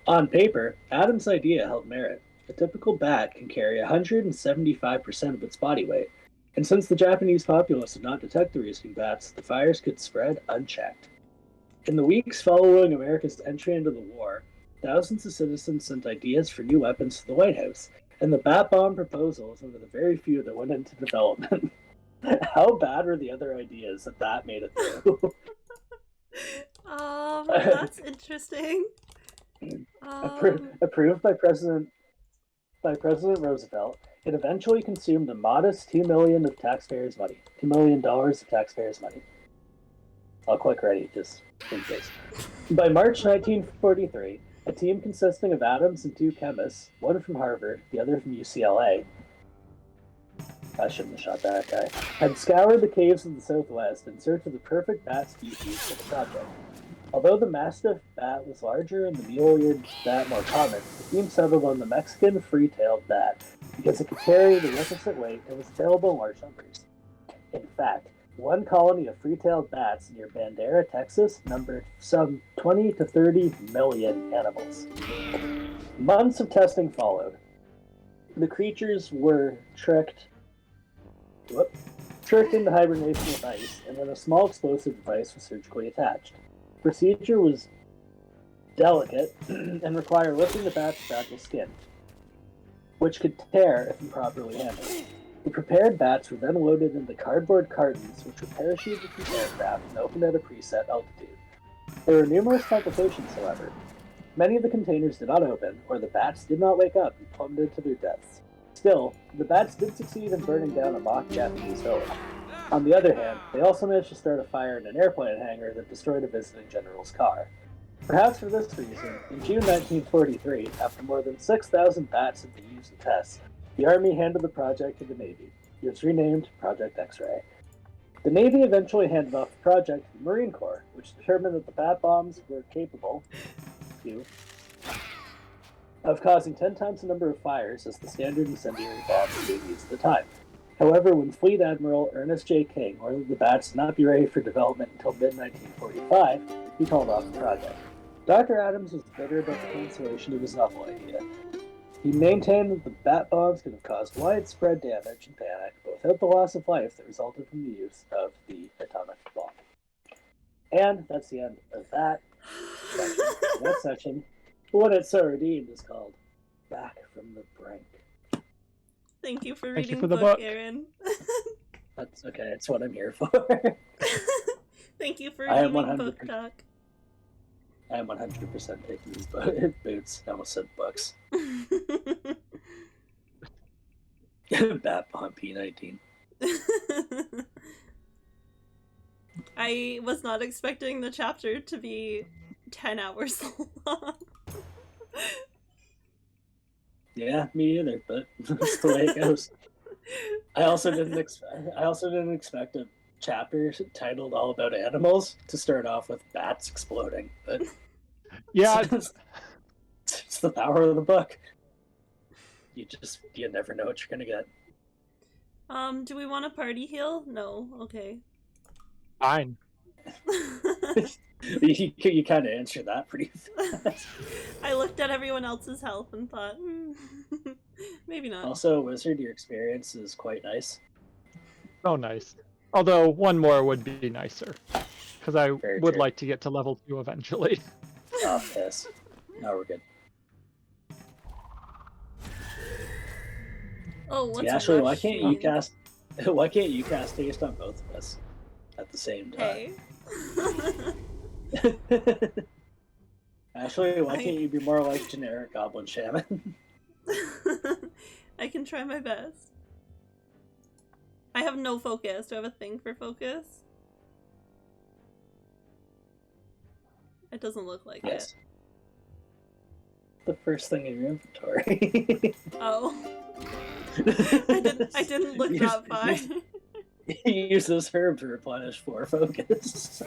C: On paper, Adams' idea held merit. A typical bat can carry 175% of its body weight, and since the Japanese populace did not detect the roosting bats, the fires could spread unchecked. In the weeks following America's entry into the war, thousands of citizens sent ideas for new weapons to the White House, and the bat bomb proposal was one of the very few that went into development. How bad were the other ideas that made it through?
A: That's interesting.
C: Approved by President Roosevelt, it eventually consumed a modest $2 million of taxpayers' money. $2 million of taxpayers' money. I'll click ready, just in case. By March 1943, a team consisting of Adams and two chemists, one from Harvard, the other from UCLA, I shouldn't have shot that guy, had scoured the caves of the Southwest in search of the perfect bat species for the project. Although the mastiff bat was larger and the mule-eared bat more common, the team settled on the Mexican free-tailed bat because it could carry the requisite weight and was available in large numbers. In fact, one colony of free-tailed bats near Bandera, Texas, numbered some 20 to 30 million animals. Months of testing followed. The creatures were tricked into hibernation with ice, and then a small explosive device was surgically attached. The procedure was delicate and required lifting the bat's fragile skin, which could tear if improperly handled. The prepared bats were then loaded into cardboard cartons, which were parachuted from aircraft and opened at a preset altitude. There were numerous complications, however. Many of the containers did not open, or the bats did not wake up and plummeted to their deaths. Still, the bats did succeed in burning down a mock Japanese village. On the other hand, they also managed to start a fire in an airplane hangar that destroyed a visiting general's car. Perhaps for this reason, in June 1943, after more than 6,000 bats had been used in tests, the Army handed the project to the Navy. It was renamed Project X-Ray. The Navy eventually handed off the project to the Marine Corps, which determined that the bat bombs were capable of causing 10 times the number of fires as the standard incendiary bombs being used at the time. However, when Fleet Admiral Ernest J. King ordered the bats to not be ready for development until mid-1945, he called off the project. Dr. Adams was bitter about the cancellation of his novel idea. He maintained that the bat bombs could have caused widespread damage and panic, but without the loss of life that resulted from the use of the atomic bomb. And that's the end of that section. That section, what it's so redeemed, is called Back from the Brink.
A: Thank you for
B: Thank you
A: reading
B: for the
A: the
B: book.
A: Aaron.
C: That's okay, it's what I'm here for.
A: Thank you for
C: I am
A: reading
C: 100%.
A: book talk.
C: I am 100% taking these boots. I almost said books. Bat bomb P19.
A: I was not expecting the chapter to be 10 hours long.
C: Yeah, me either, but that's the way it goes. I also didn't expect a chapter titled "All About Animals" to start off with bats exploding, but
B: Yeah,
C: it's the power of the book. You never know what you're gonna get.
A: Do we want a party heal? No. Okay.
B: fine.
C: You kind of answered that pretty fast.
A: I looked at everyone else's health and thought, maybe not.
C: Also, Wizard, your experience is quite nice.
B: Oh, nice. Although one more would be nicer, because I
C: Very
B: would
C: true.
B: like to get to level 2 eventually.
C: Oh, piss. No, we're good.
A: Oh, what's
C: Yeah, actually, why can't you
A: rushing?
C: cast? Why can't you cast haste on both of us at the same time?
A: Hey.
C: Actually, why can't you be more like generic Goblin Shaman?
A: I can try my best. I have no focus. Do I have a thing for focus? It doesn't look like
C: Yes.
A: it.
C: The first thing in your inventory.
A: Oh. I didn't look that far.
C: Use this herb to replenish 4 focus.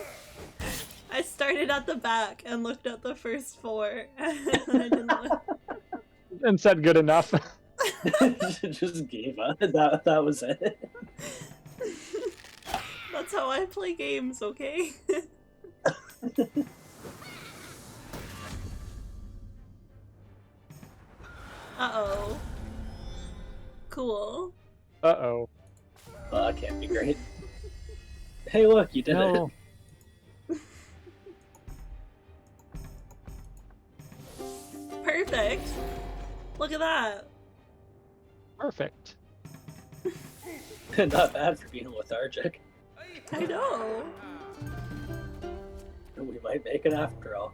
A: I started at the back and looked at the first 4. And I didn't look.
B: And said good enough.
C: Just gave up. That was it.
A: That's how I play games, okay? Uh-oh. Cool.
B: Uh-oh.
C: Well, that can't be great. Hey, look, you did
B: No.
A: Perfect. Look at that.
B: Perfect.
C: it. Not bad for being lethargic.
A: I know.
C: We might make it after all.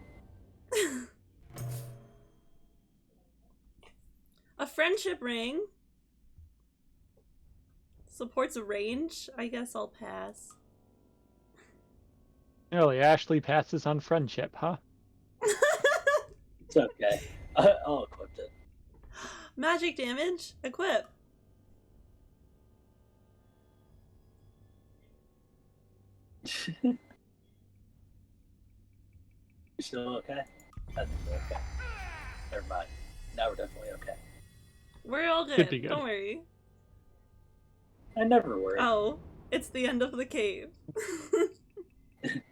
A: A friendship ring. Supports range. I guess I'll pass.
B: Really, Ashley passes on friendship, huh?
C: It's okay. I'll equip it.
A: Magic damage. Equip.
C: You still okay? I think we're okay. Never mind. Now we're definitely okay.
A: We're all good.
B: Should be good.
A: Don't worry.
C: I never worry.
A: Oh, it's the end of the cave.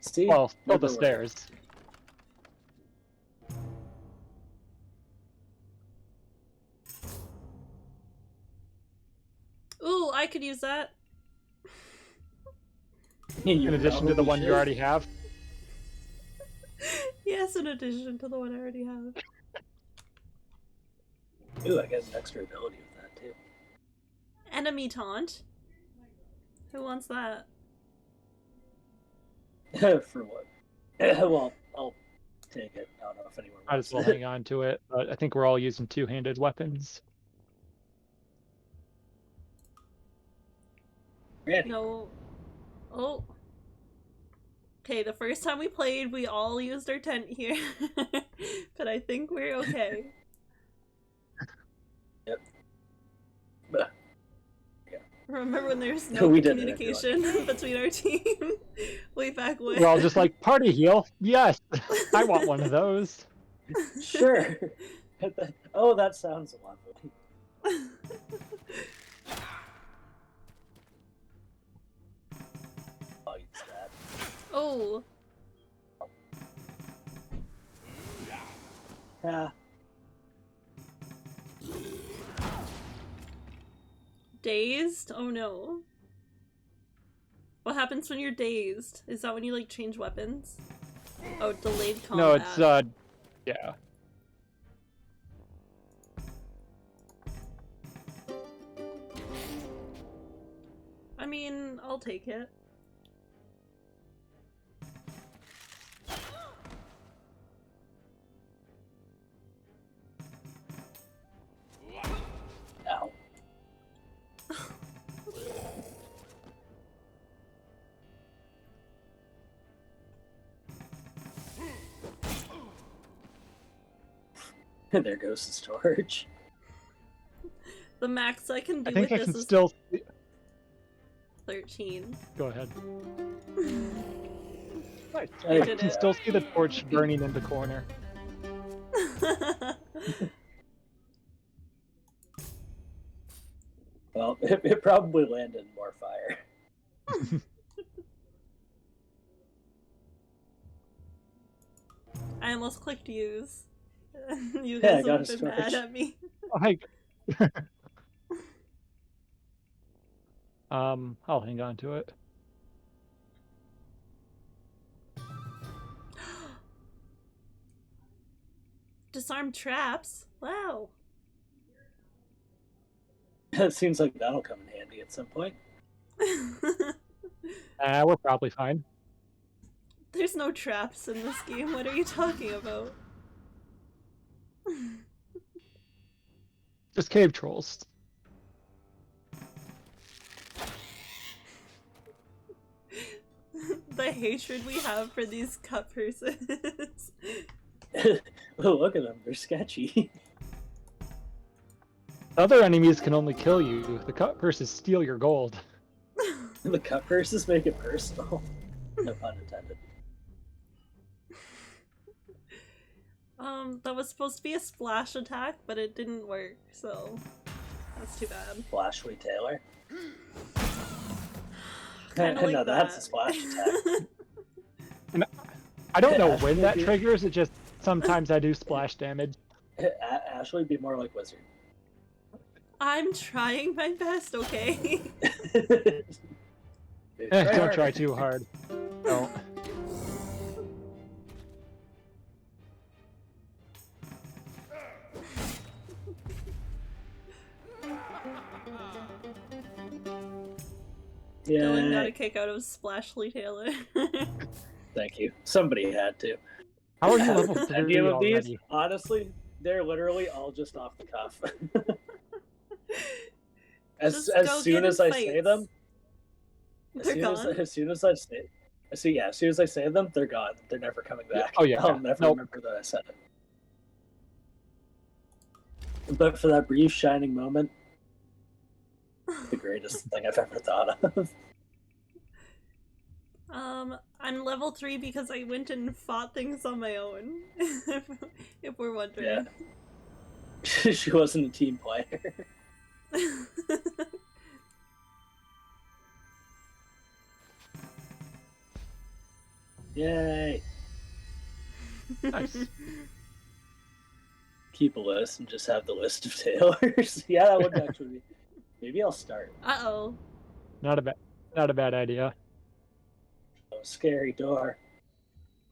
C: See?
B: Well, still
C: Never
B: the
C: worry.
B: stairs.
A: Ooh, I could use that.
C: You
B: In addition to the
C: probably
B: one you
C: should.
B: already have.
A: Yes, in addition to the one I already have.
C: Ooh, I get an extra ability with that too.
A: Enemy taunt. Who wants that?
C: For what? Well, I'll take it. I don't know if anyone
B: Might
C: wants
B: as well
C: it.
B: hang on to it, but I think we're all using two-handed weapons.
C: Randy.
A: No. Oh. Okay, the first time we played, we all used our tent here. But I think we're okay.
C: Yep.
A: Remember when there's no
C: We did it,
A: communication between our team? Way back when.
B: We're all just like, party heal? Yes! I want one of those.
C: Sure. Oh, that sounds lovely. I'll use that.
A: Oh,
C: Yeah.
A: dazed? Oh no. What happens when you're dazed? Is that when you like change weapons? Oh, delayed combat.
B: No, it's, yeah.
A: I mean, I'll take it.
C: Ow. There goes the storage.
A: The max I can do
B: I think
A: with
B: I
A: this
B: can
A: is
B: still...
A: 13.
B: Go ahead. Nice.
C: I
B: I
A: did
B: can
A: it.
B: still see the torch burning in the corner.
C: Well, it probably landed in more fire.
A: I almost clicked use. You
C: Yeah, I
A: guys
C: got
A: have
C: a
A: been mad
C: storage.
A: at me.
B: Like, I'll hang on to it.
A: Disarm traps? Wow.
C: It seems like that'll come in handy at some point.
B: We're probably fine.
A: There's no traps in this game. What are you talking about?
B: Just cave trolls.
A: The hatred we have for these cut persons.
C: Oh, look at them. They're sketchy.
B: Other enemies can only kill you. The cut purses steal your gold.
C: The cut purses make it personal. No pun intended.
A: That was supposed to be a splash attack, but it didn't work, so that's too bad.
C: Flashway Taylor.
A: Kinda like
C: No, that's a
A: that.
C: splash attack.
B: I don't know
C: Yeah,
B: when that
C: maybe.
B: triggers, it just sometimes I do splash damage.
C: Ashley, be more like Wizard.
A: I'm trying my best, okay?
B: Don't try too hard. Don't.
A: Dylan got
C: Yeah,
A: a kick out of Splashly Taylor.
C: thank you. Somebody had to.
B: How are you level
C: Any
B: 3
C: of these,
B: already?
C: honestly, they're literally all just off the cuff. as
A: Just
C: as
A: go
C: soon
A: get
C: as
A: in
C: I say
A: fights.
C: them,
A: They're gone.
C: as soon as I say, as soon as I say them, they're gone. They're never coming back.
B: Oh, yeah.
C: I'll never
B: Nope.
C: remember that I said it. But for that brief shining moment, the greatest thing I've ever thought of.
A: I'm level 3 because I went and fought things on my own. if we're wondering.
C: Yeah. She wasn't a team player. Yay!
B: Nice.
C: Keep a list and just have the list of Taylors. Yeah, that would actually be. Maybe I'll start.
A: Uh-oh.
B: Not a bad idea.
C: Oh, scary door.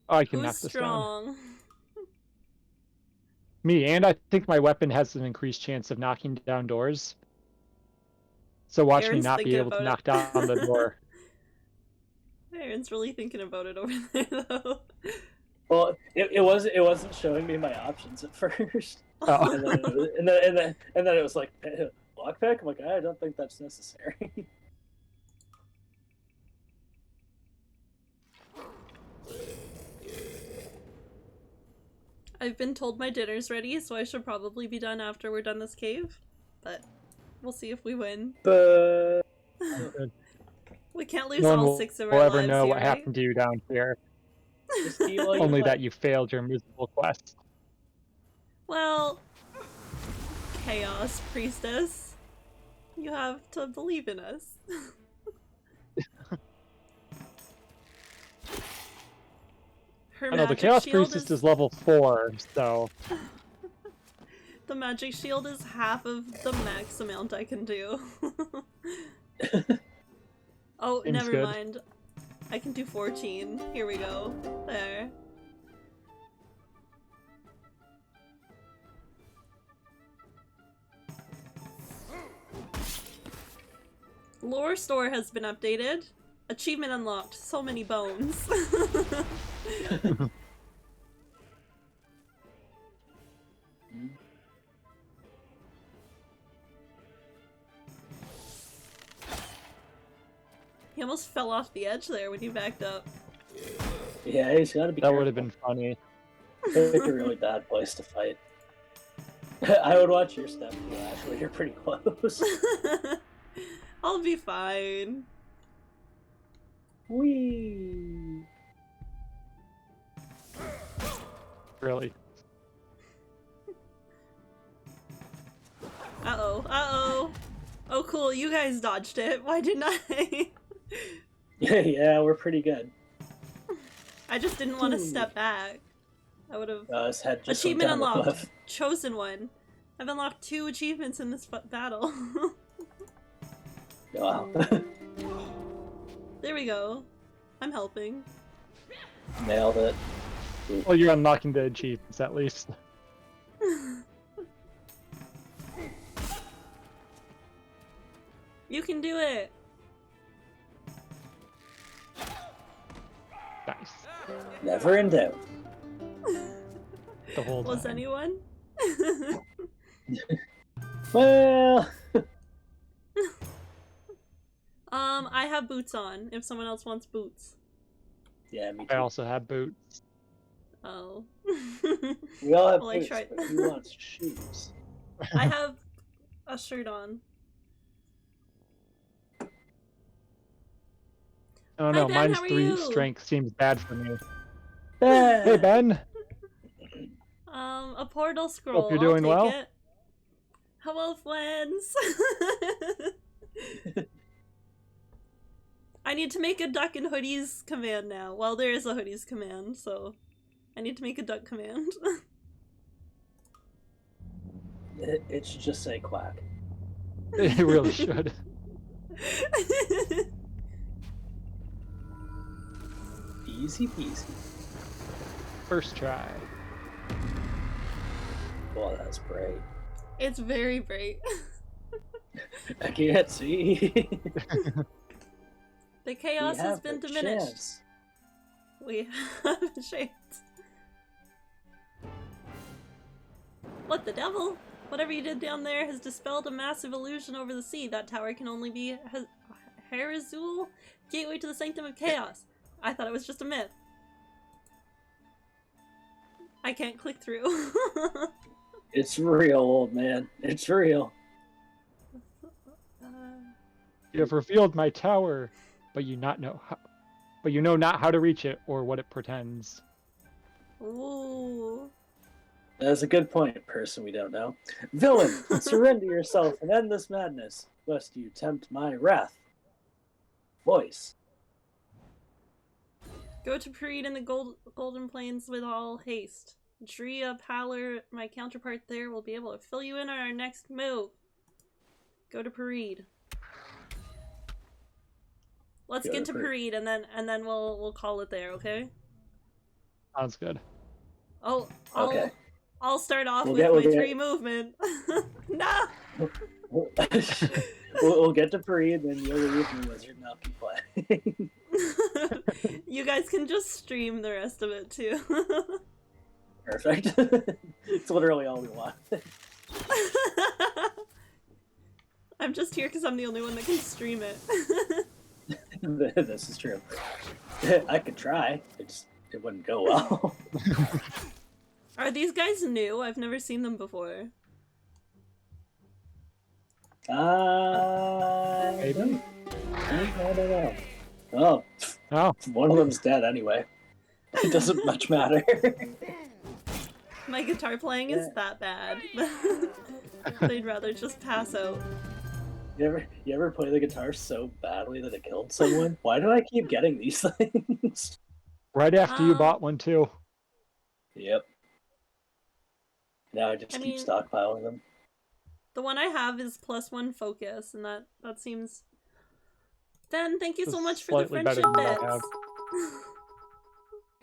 B: Oh, I can
A: Who's
B: knock this down.
A: strong?
B: Me, and I think my weapon has an increased chance of knocking down doors. So watch
A: Aaron's
B: me not be
A: thinking
B: able to
A: about
B: knock
A: it.
B: down the door.
A: Aaron's really thinking about it over there, though.
C: Well, it wasn't showing me my options at first,
B: Oh.
C: and then it was like lockpick. I'm like, I don't think that's necessary.
A: I've been told my dinner's ready, so I should probably be done after we're done this cave. But we'll see if we win.
C: But
A: We can't lose
B: No one
A: all
B: will,
A: 6 of
B: will
A: our
B: ever
A: lives
B: know
A: here,
B: what
A: right?
B: happened to you down here.
C: just keep like,
B: Only that you failed your miserable quest.
A: Well, Chaos Priestess, you have to believe in us. Her
B: I know the
A: magic
B: Chaos
A: shield
B: Priestess is level 4, so
A: The magic shield is half of the max amount I can do. Oh,
B: Seems
A: never
B: good.
A: mind. I can do 14. Here we go. There. Lore store has been updated. Achievement unlocked. So many bones. He almost fell off the edge there when he backed up.
C: yeah, he's got to be.
B: that would have
C: careful.
B: been funny.
C: It's a really bad place to fight. I would watch your step too, Ashley. You're pretty close.
A: I'll be fine.
C: Whee!
B: Really.
A: Uh-oh, uh-oh. Oh cool, you guys dodged it. Why didn't I?
C: Yeah, we're pretty good.
A: I just didn't want to step back. I would have.
C: His head just
A: Achievement
C: went down the
A: unlocked.
C: cliff.
A: Chosen one. I've unlocked 2 achievements in this battle.
C: Wow.
A: There we go. I'm helping.
C: Nailed it.
B: Well, you're unlocking the achievements at least.
A: You can do it.
B: Nice.
C: Never in doubt.
B: The whole
A: Was
B: time.
A: anyone?
C: Well,
A: I have boots on. If someone else wants boots.
C: yeah, me
B: I
C: too.
B: also have boots.
A: Oh.
C: We all have
A: Well, I
C: boots,
A: tried.
C: but who wants shoes?
A: I have a shirt on.
B: I don't
A: Hi,
B: know,
A: Ben,
B: mine's
A: how are
B: 3
A: you?
B: strength seems bad for me.
C: Ben!
B: Hey, Ben!
A: A portal scroll.
B: you're doing
A: I'll take
B: well.
A: it. Hello, friends. I need to make a duck and hoodies command now. Well, there is a hoodies command, so I need to make a duck command.
C: It should just say quack.
B: It really should.
C: Easy peasy.
B: First try.
C: Well, that's great.
A: It's very bright.
C: I can't see.
A: The chaos
C: We
A: has
C: have
A: been
C: a
A: diminished.
C: chance.
A: We have a chance. What the devil? Whatever you did down there has dispelled a massive illusion over the sea. That tower can only be Harazul, gateway to the Sanctum of Chaos. I thought it was just a myth. I can't click through.
C: It's real, old man. It's real.
B: You have revealed my tower, but you know not how to reach it or what it pretends.
A: Ooh.
C: That's a good point, person we don't know. Villain, surrender yourself and end this madness, lest you tempt my wrath. Voice.
A: Go to Preed in the Golden Plains with all haste. Drea Paler, my counterpart there, will be able to fill you in on our next move. Go to Pareed. Let's
C: Go
A: get
C: to
A: to Pareed and then we'll call it there, okay?
B: Sounds good.
A: Oh,
C: Okay.
A: I'll start off
C: We'll
A: with
C: get-
A: my
C: we'll get-
A: 3 movement. No.
C: We'll get to Pareed, then you'll leave the wizard and I'll keep playing.
A: You guys can just stream the rest of it too.
C: Perfect. It's literally all we want.
A: I'm just here because I'm the only one that can stream it.
C: This is true. I could try. It wouldn't go well.
A: Are these guys new? I've never seen them before.
B: Maybe?
C: I don't know. Oh,
B: Oh,
C: one of them's dead anyway. It doesn't much matter.
A: My guitar playing is that bad. They'd rather just pass out.
C: You ever play the guitar so badly that it killed someone? Why do I keep getting these things?
B: right after you
A: Um,
B: bought one too.
C: Yep. Now I just
A: I
C: keep
A: mean-
C: stockpiling them.
A: The one I have is +1 focus, and that seems... Ben, thank you so
B: That's
A: much for the
B: slightly better
A: friendship
B: than what I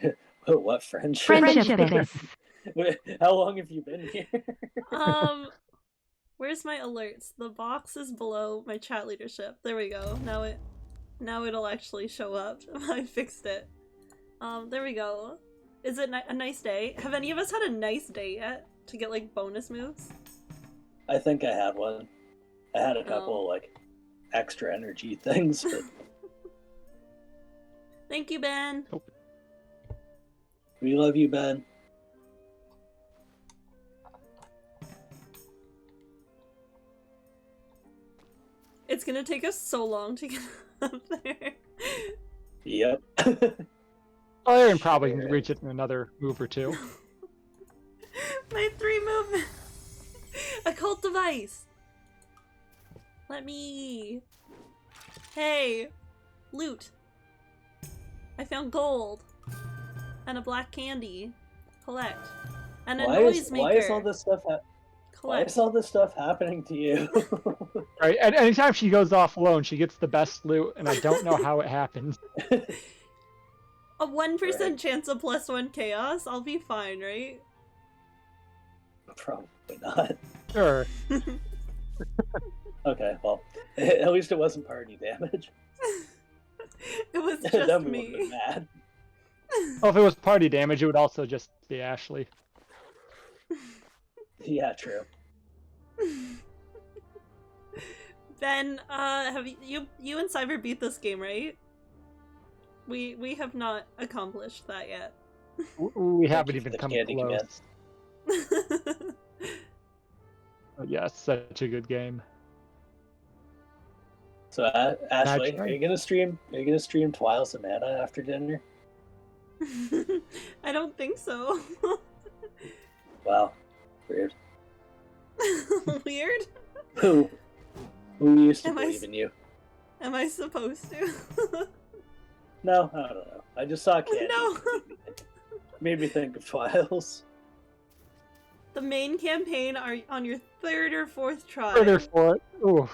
A: bits.
C: Oh, what friendship?
D: Friendship bits.
C: Wait, how long have you been here?
A: Where's my alerts? The box is below my chat leadership. There we go. Now it'll actually show up. I fixed it. There we go. Is it a nice day? Have any of us had a nice day yet to get like bonus moves?
C: I think I had one. I had a couple like extra energy things, but
A: Thank you, Ben.
C: we love you, Ben.
A: It's gonna take us so long to get up there.
C: Yep.
B: Oh, Aaron probably can
C: Sure.
B: reach it in another move or two.
A: My 3 movement. Occult device. Let me. Hey, loot. I found gold and a black candy. collect. An
C: Why
A: noise
C: is
A: maker.
C: why is all this stuff why
A: collect.
C: is all this stuff happening to you?
B: Right, and anytime she goes off alone, she gets the best loot, and I don't know how it happens.
A: A 1%
C: Right.
A: chance of +1 chaos? I'll be fine, right?
C: Probably not.
B: Sure.
C: Okay, well, at least it wasn't party damage.
A: It was
C: Then
A: just
C: we would have been
A: me.
C: mad.
B: Well, if it was party damage, it would also just be Ashley.
C: Yeah, true.
A: Ben, have you and Cyber beat this game, right? We have not accomplished that yet.
B: We haven't
C: you for
B: even
C: the
B: come
C: candy
B: close.
C: command.
B: But yeah, it's such a good game.
C: So, Ashley,
B: That's
C: are you
B: right.
C: gonna stream? Are you gonna stream Trials of Mana after dinner?
A: I don't think so.
C: Wow, weird.
A: Weird?
C: Who used to
A: Am I
C: believe in you?
A: Am I supposed to?
C: No, I don't know. I just saw candy.
A: No.
C: Made me think of Trials.
A: The main campaign are on your 3rd or 4th try.
B: Further for it. Ooh.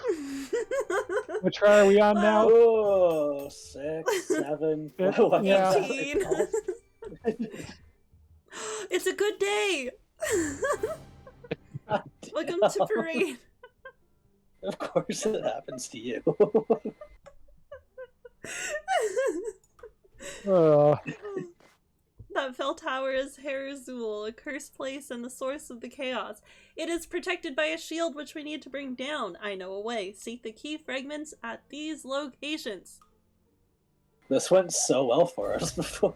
B: What try are we on now?
C: Oh, 6, 7.
B: Fifth,
C: what
B: yeah.
C: was that
A: 18.
C: called?
A: It's a good day.
C: God
A: Welcome
C: damn.
A: to parade.
C: Of course it happens to you.
A: That fell tower is Herzul, a cursed place and the source of the chaos. It is protected by a shield which we need to bring down. I know a way. Seek the key fragments at these locations.
C: This went so well for us before.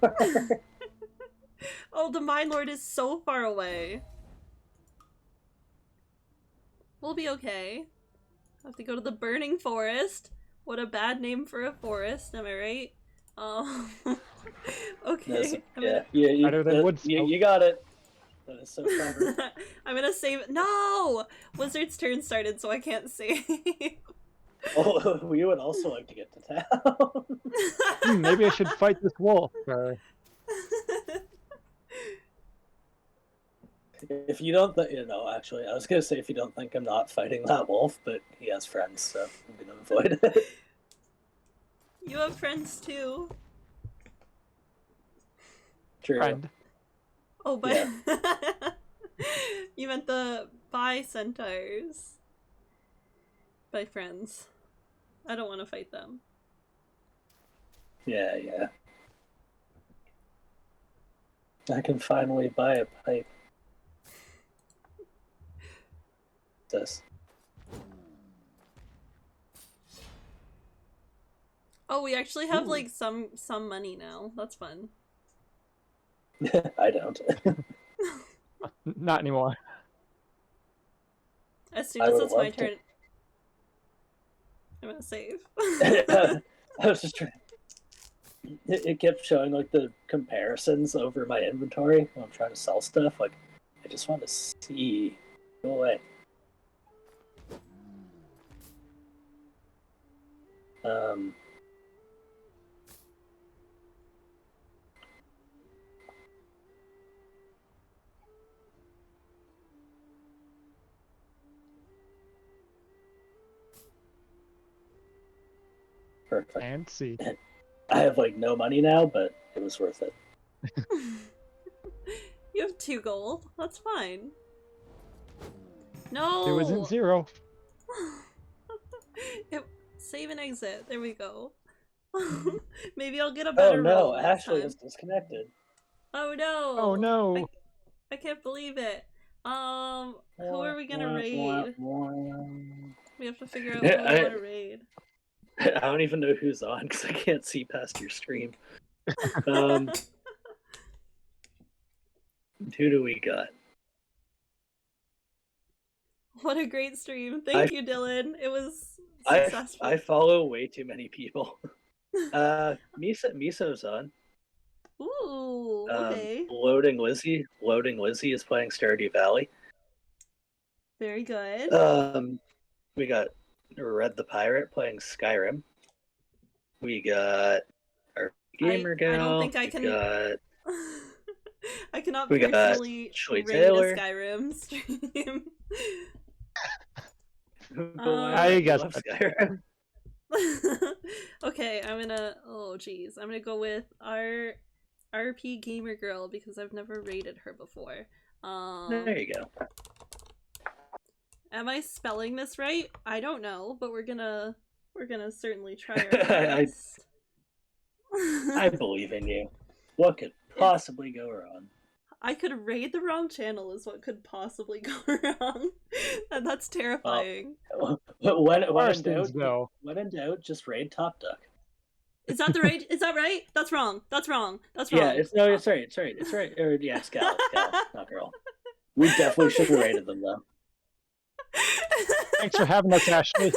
A: Oh, the Mind Lord is so far away. We'll be okay. Have to go to the Burning Forest. What a bad name for a forest, am I right? Okay.
B: Better than Woodstoke.
C: You got it. That is so clever.
A: I'm gonna save. No! Wizard's turn started, so I can't save.
C: Oh, we would also like to get to town.
B: Maybe I should fight this wolf.
C: If you don't actually, I was gonna say if you don't think I'm not fighting that wolf, but he has friends, so I'm gonna avoid it.
A: You have friends too.
C: True.
B: Friend.
A: Oh, but you meant the bi centaurs. By friends. I don't want to fight them.
C: Yeah. I can finally buy a pipe. This.
A: Oh, we actually have
C: Ooh.
A: like some money now. That's fun.
C: I don't.
B: Not anymore.
A: As soon
C: I
A: as
C: would
A: it's my
C: love to.
A: turn, I'm gonna save.
C: I was just trying. It kept showing like the comparisons over my inventory when I'm trying to sell stuff. Like, I just want to see. Go away. Perfect.
B: Fancy.
C: I have like no money now, but it was worth it.
A: You have 2 gold. That's fine. No.
B: It wasn't 0.
A: Save and exit. There we go. Maybe I'll get a
C: Oh
A: better roll
C: no,
A: next
C: Ashley
A: time.
C: is disconnected.
A: Oh no.
B: Oh no.
A: I can't believe it. Who are we gonna raid? We have to figure out who we want to raid.
C: I don't even know who's on because I can't see past your stream. Who do we got?
A: What a great stream. Thank you, Dylan. It was successful.
C: I follow way too many people. Miso's on.
A: Ooh, okay.
C: Loading Lizzie is playing Stardew Valley.
A: Very good.
C: We got Red the Pirate playing Skyrim. We got our gamer gal.
A: I don't think I can.
C: Got
A: I cannot
C: We got
A: personally
C: Troy
A: raid
C: Taylor.
A: a Skyrim stream.
B: I guess
C: love
B: that's
C: Skyrim.
A: Okay, oh geez, I'm gonna go with our RP Gamer Girl because I've never raided her before.
C: There you go.
A: Am I spelling this right? I don't know, but we're gonna certainly try our
C: I-
A: best.
C: I believe in you. What could possibly go wrong?
A: I could raid the wrong channel is what could possibly go wrong. And that's terrifying.
C: When
B: Worse
C: in
B: things
C: doubt,
B: go.
C: when in doubt, just raid Top Duck.
A: Is that the right? Is that right? That's wrong. That's wrong. That's wrong.
C: Yeah, it's right. Or yeah, Scal, not girl. We definitely should have rated them though.
B: Thanks for having us, Ashley.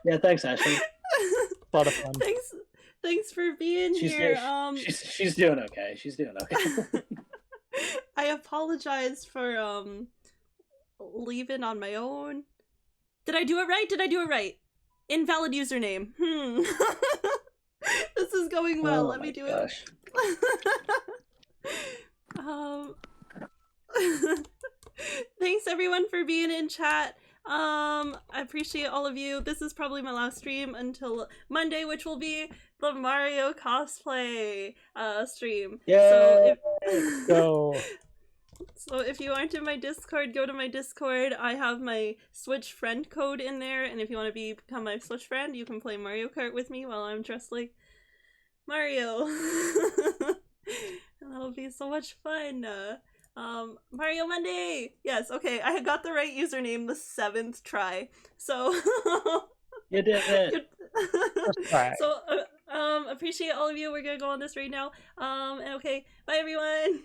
C: Yeah, thanks, Ashley.
B: A lot of fun.
A: Thanks for being
C: She's
A: here.
C: she's doing okay. She's doing okay.
A: I apologize for leaving on my own. Did I do it right? Did I do it right? Invalid username. This is going well.
C: Oh
A: Let me
C: my
A: do
C: gosh.
A: it. Thanks everyone for being in chat. I appreciate all of you. This is probably my last stream until Monday, which will be the Mario cosplay stream.
C: Yay!
A: So if you aren't in my Discord, go to my Discord. I have my Switch friend code in there, and if you want to become my Switch friend, you can play Mario Kart with me while I'm dressed like Mario. And that'll be so much fun. Mario Monday! Yes, okay, I got the right username the 7th try. So
C: You did it.
B: Right.
A: So appreciate all of you. We're gonna go on this right now. And okay, bye everyone.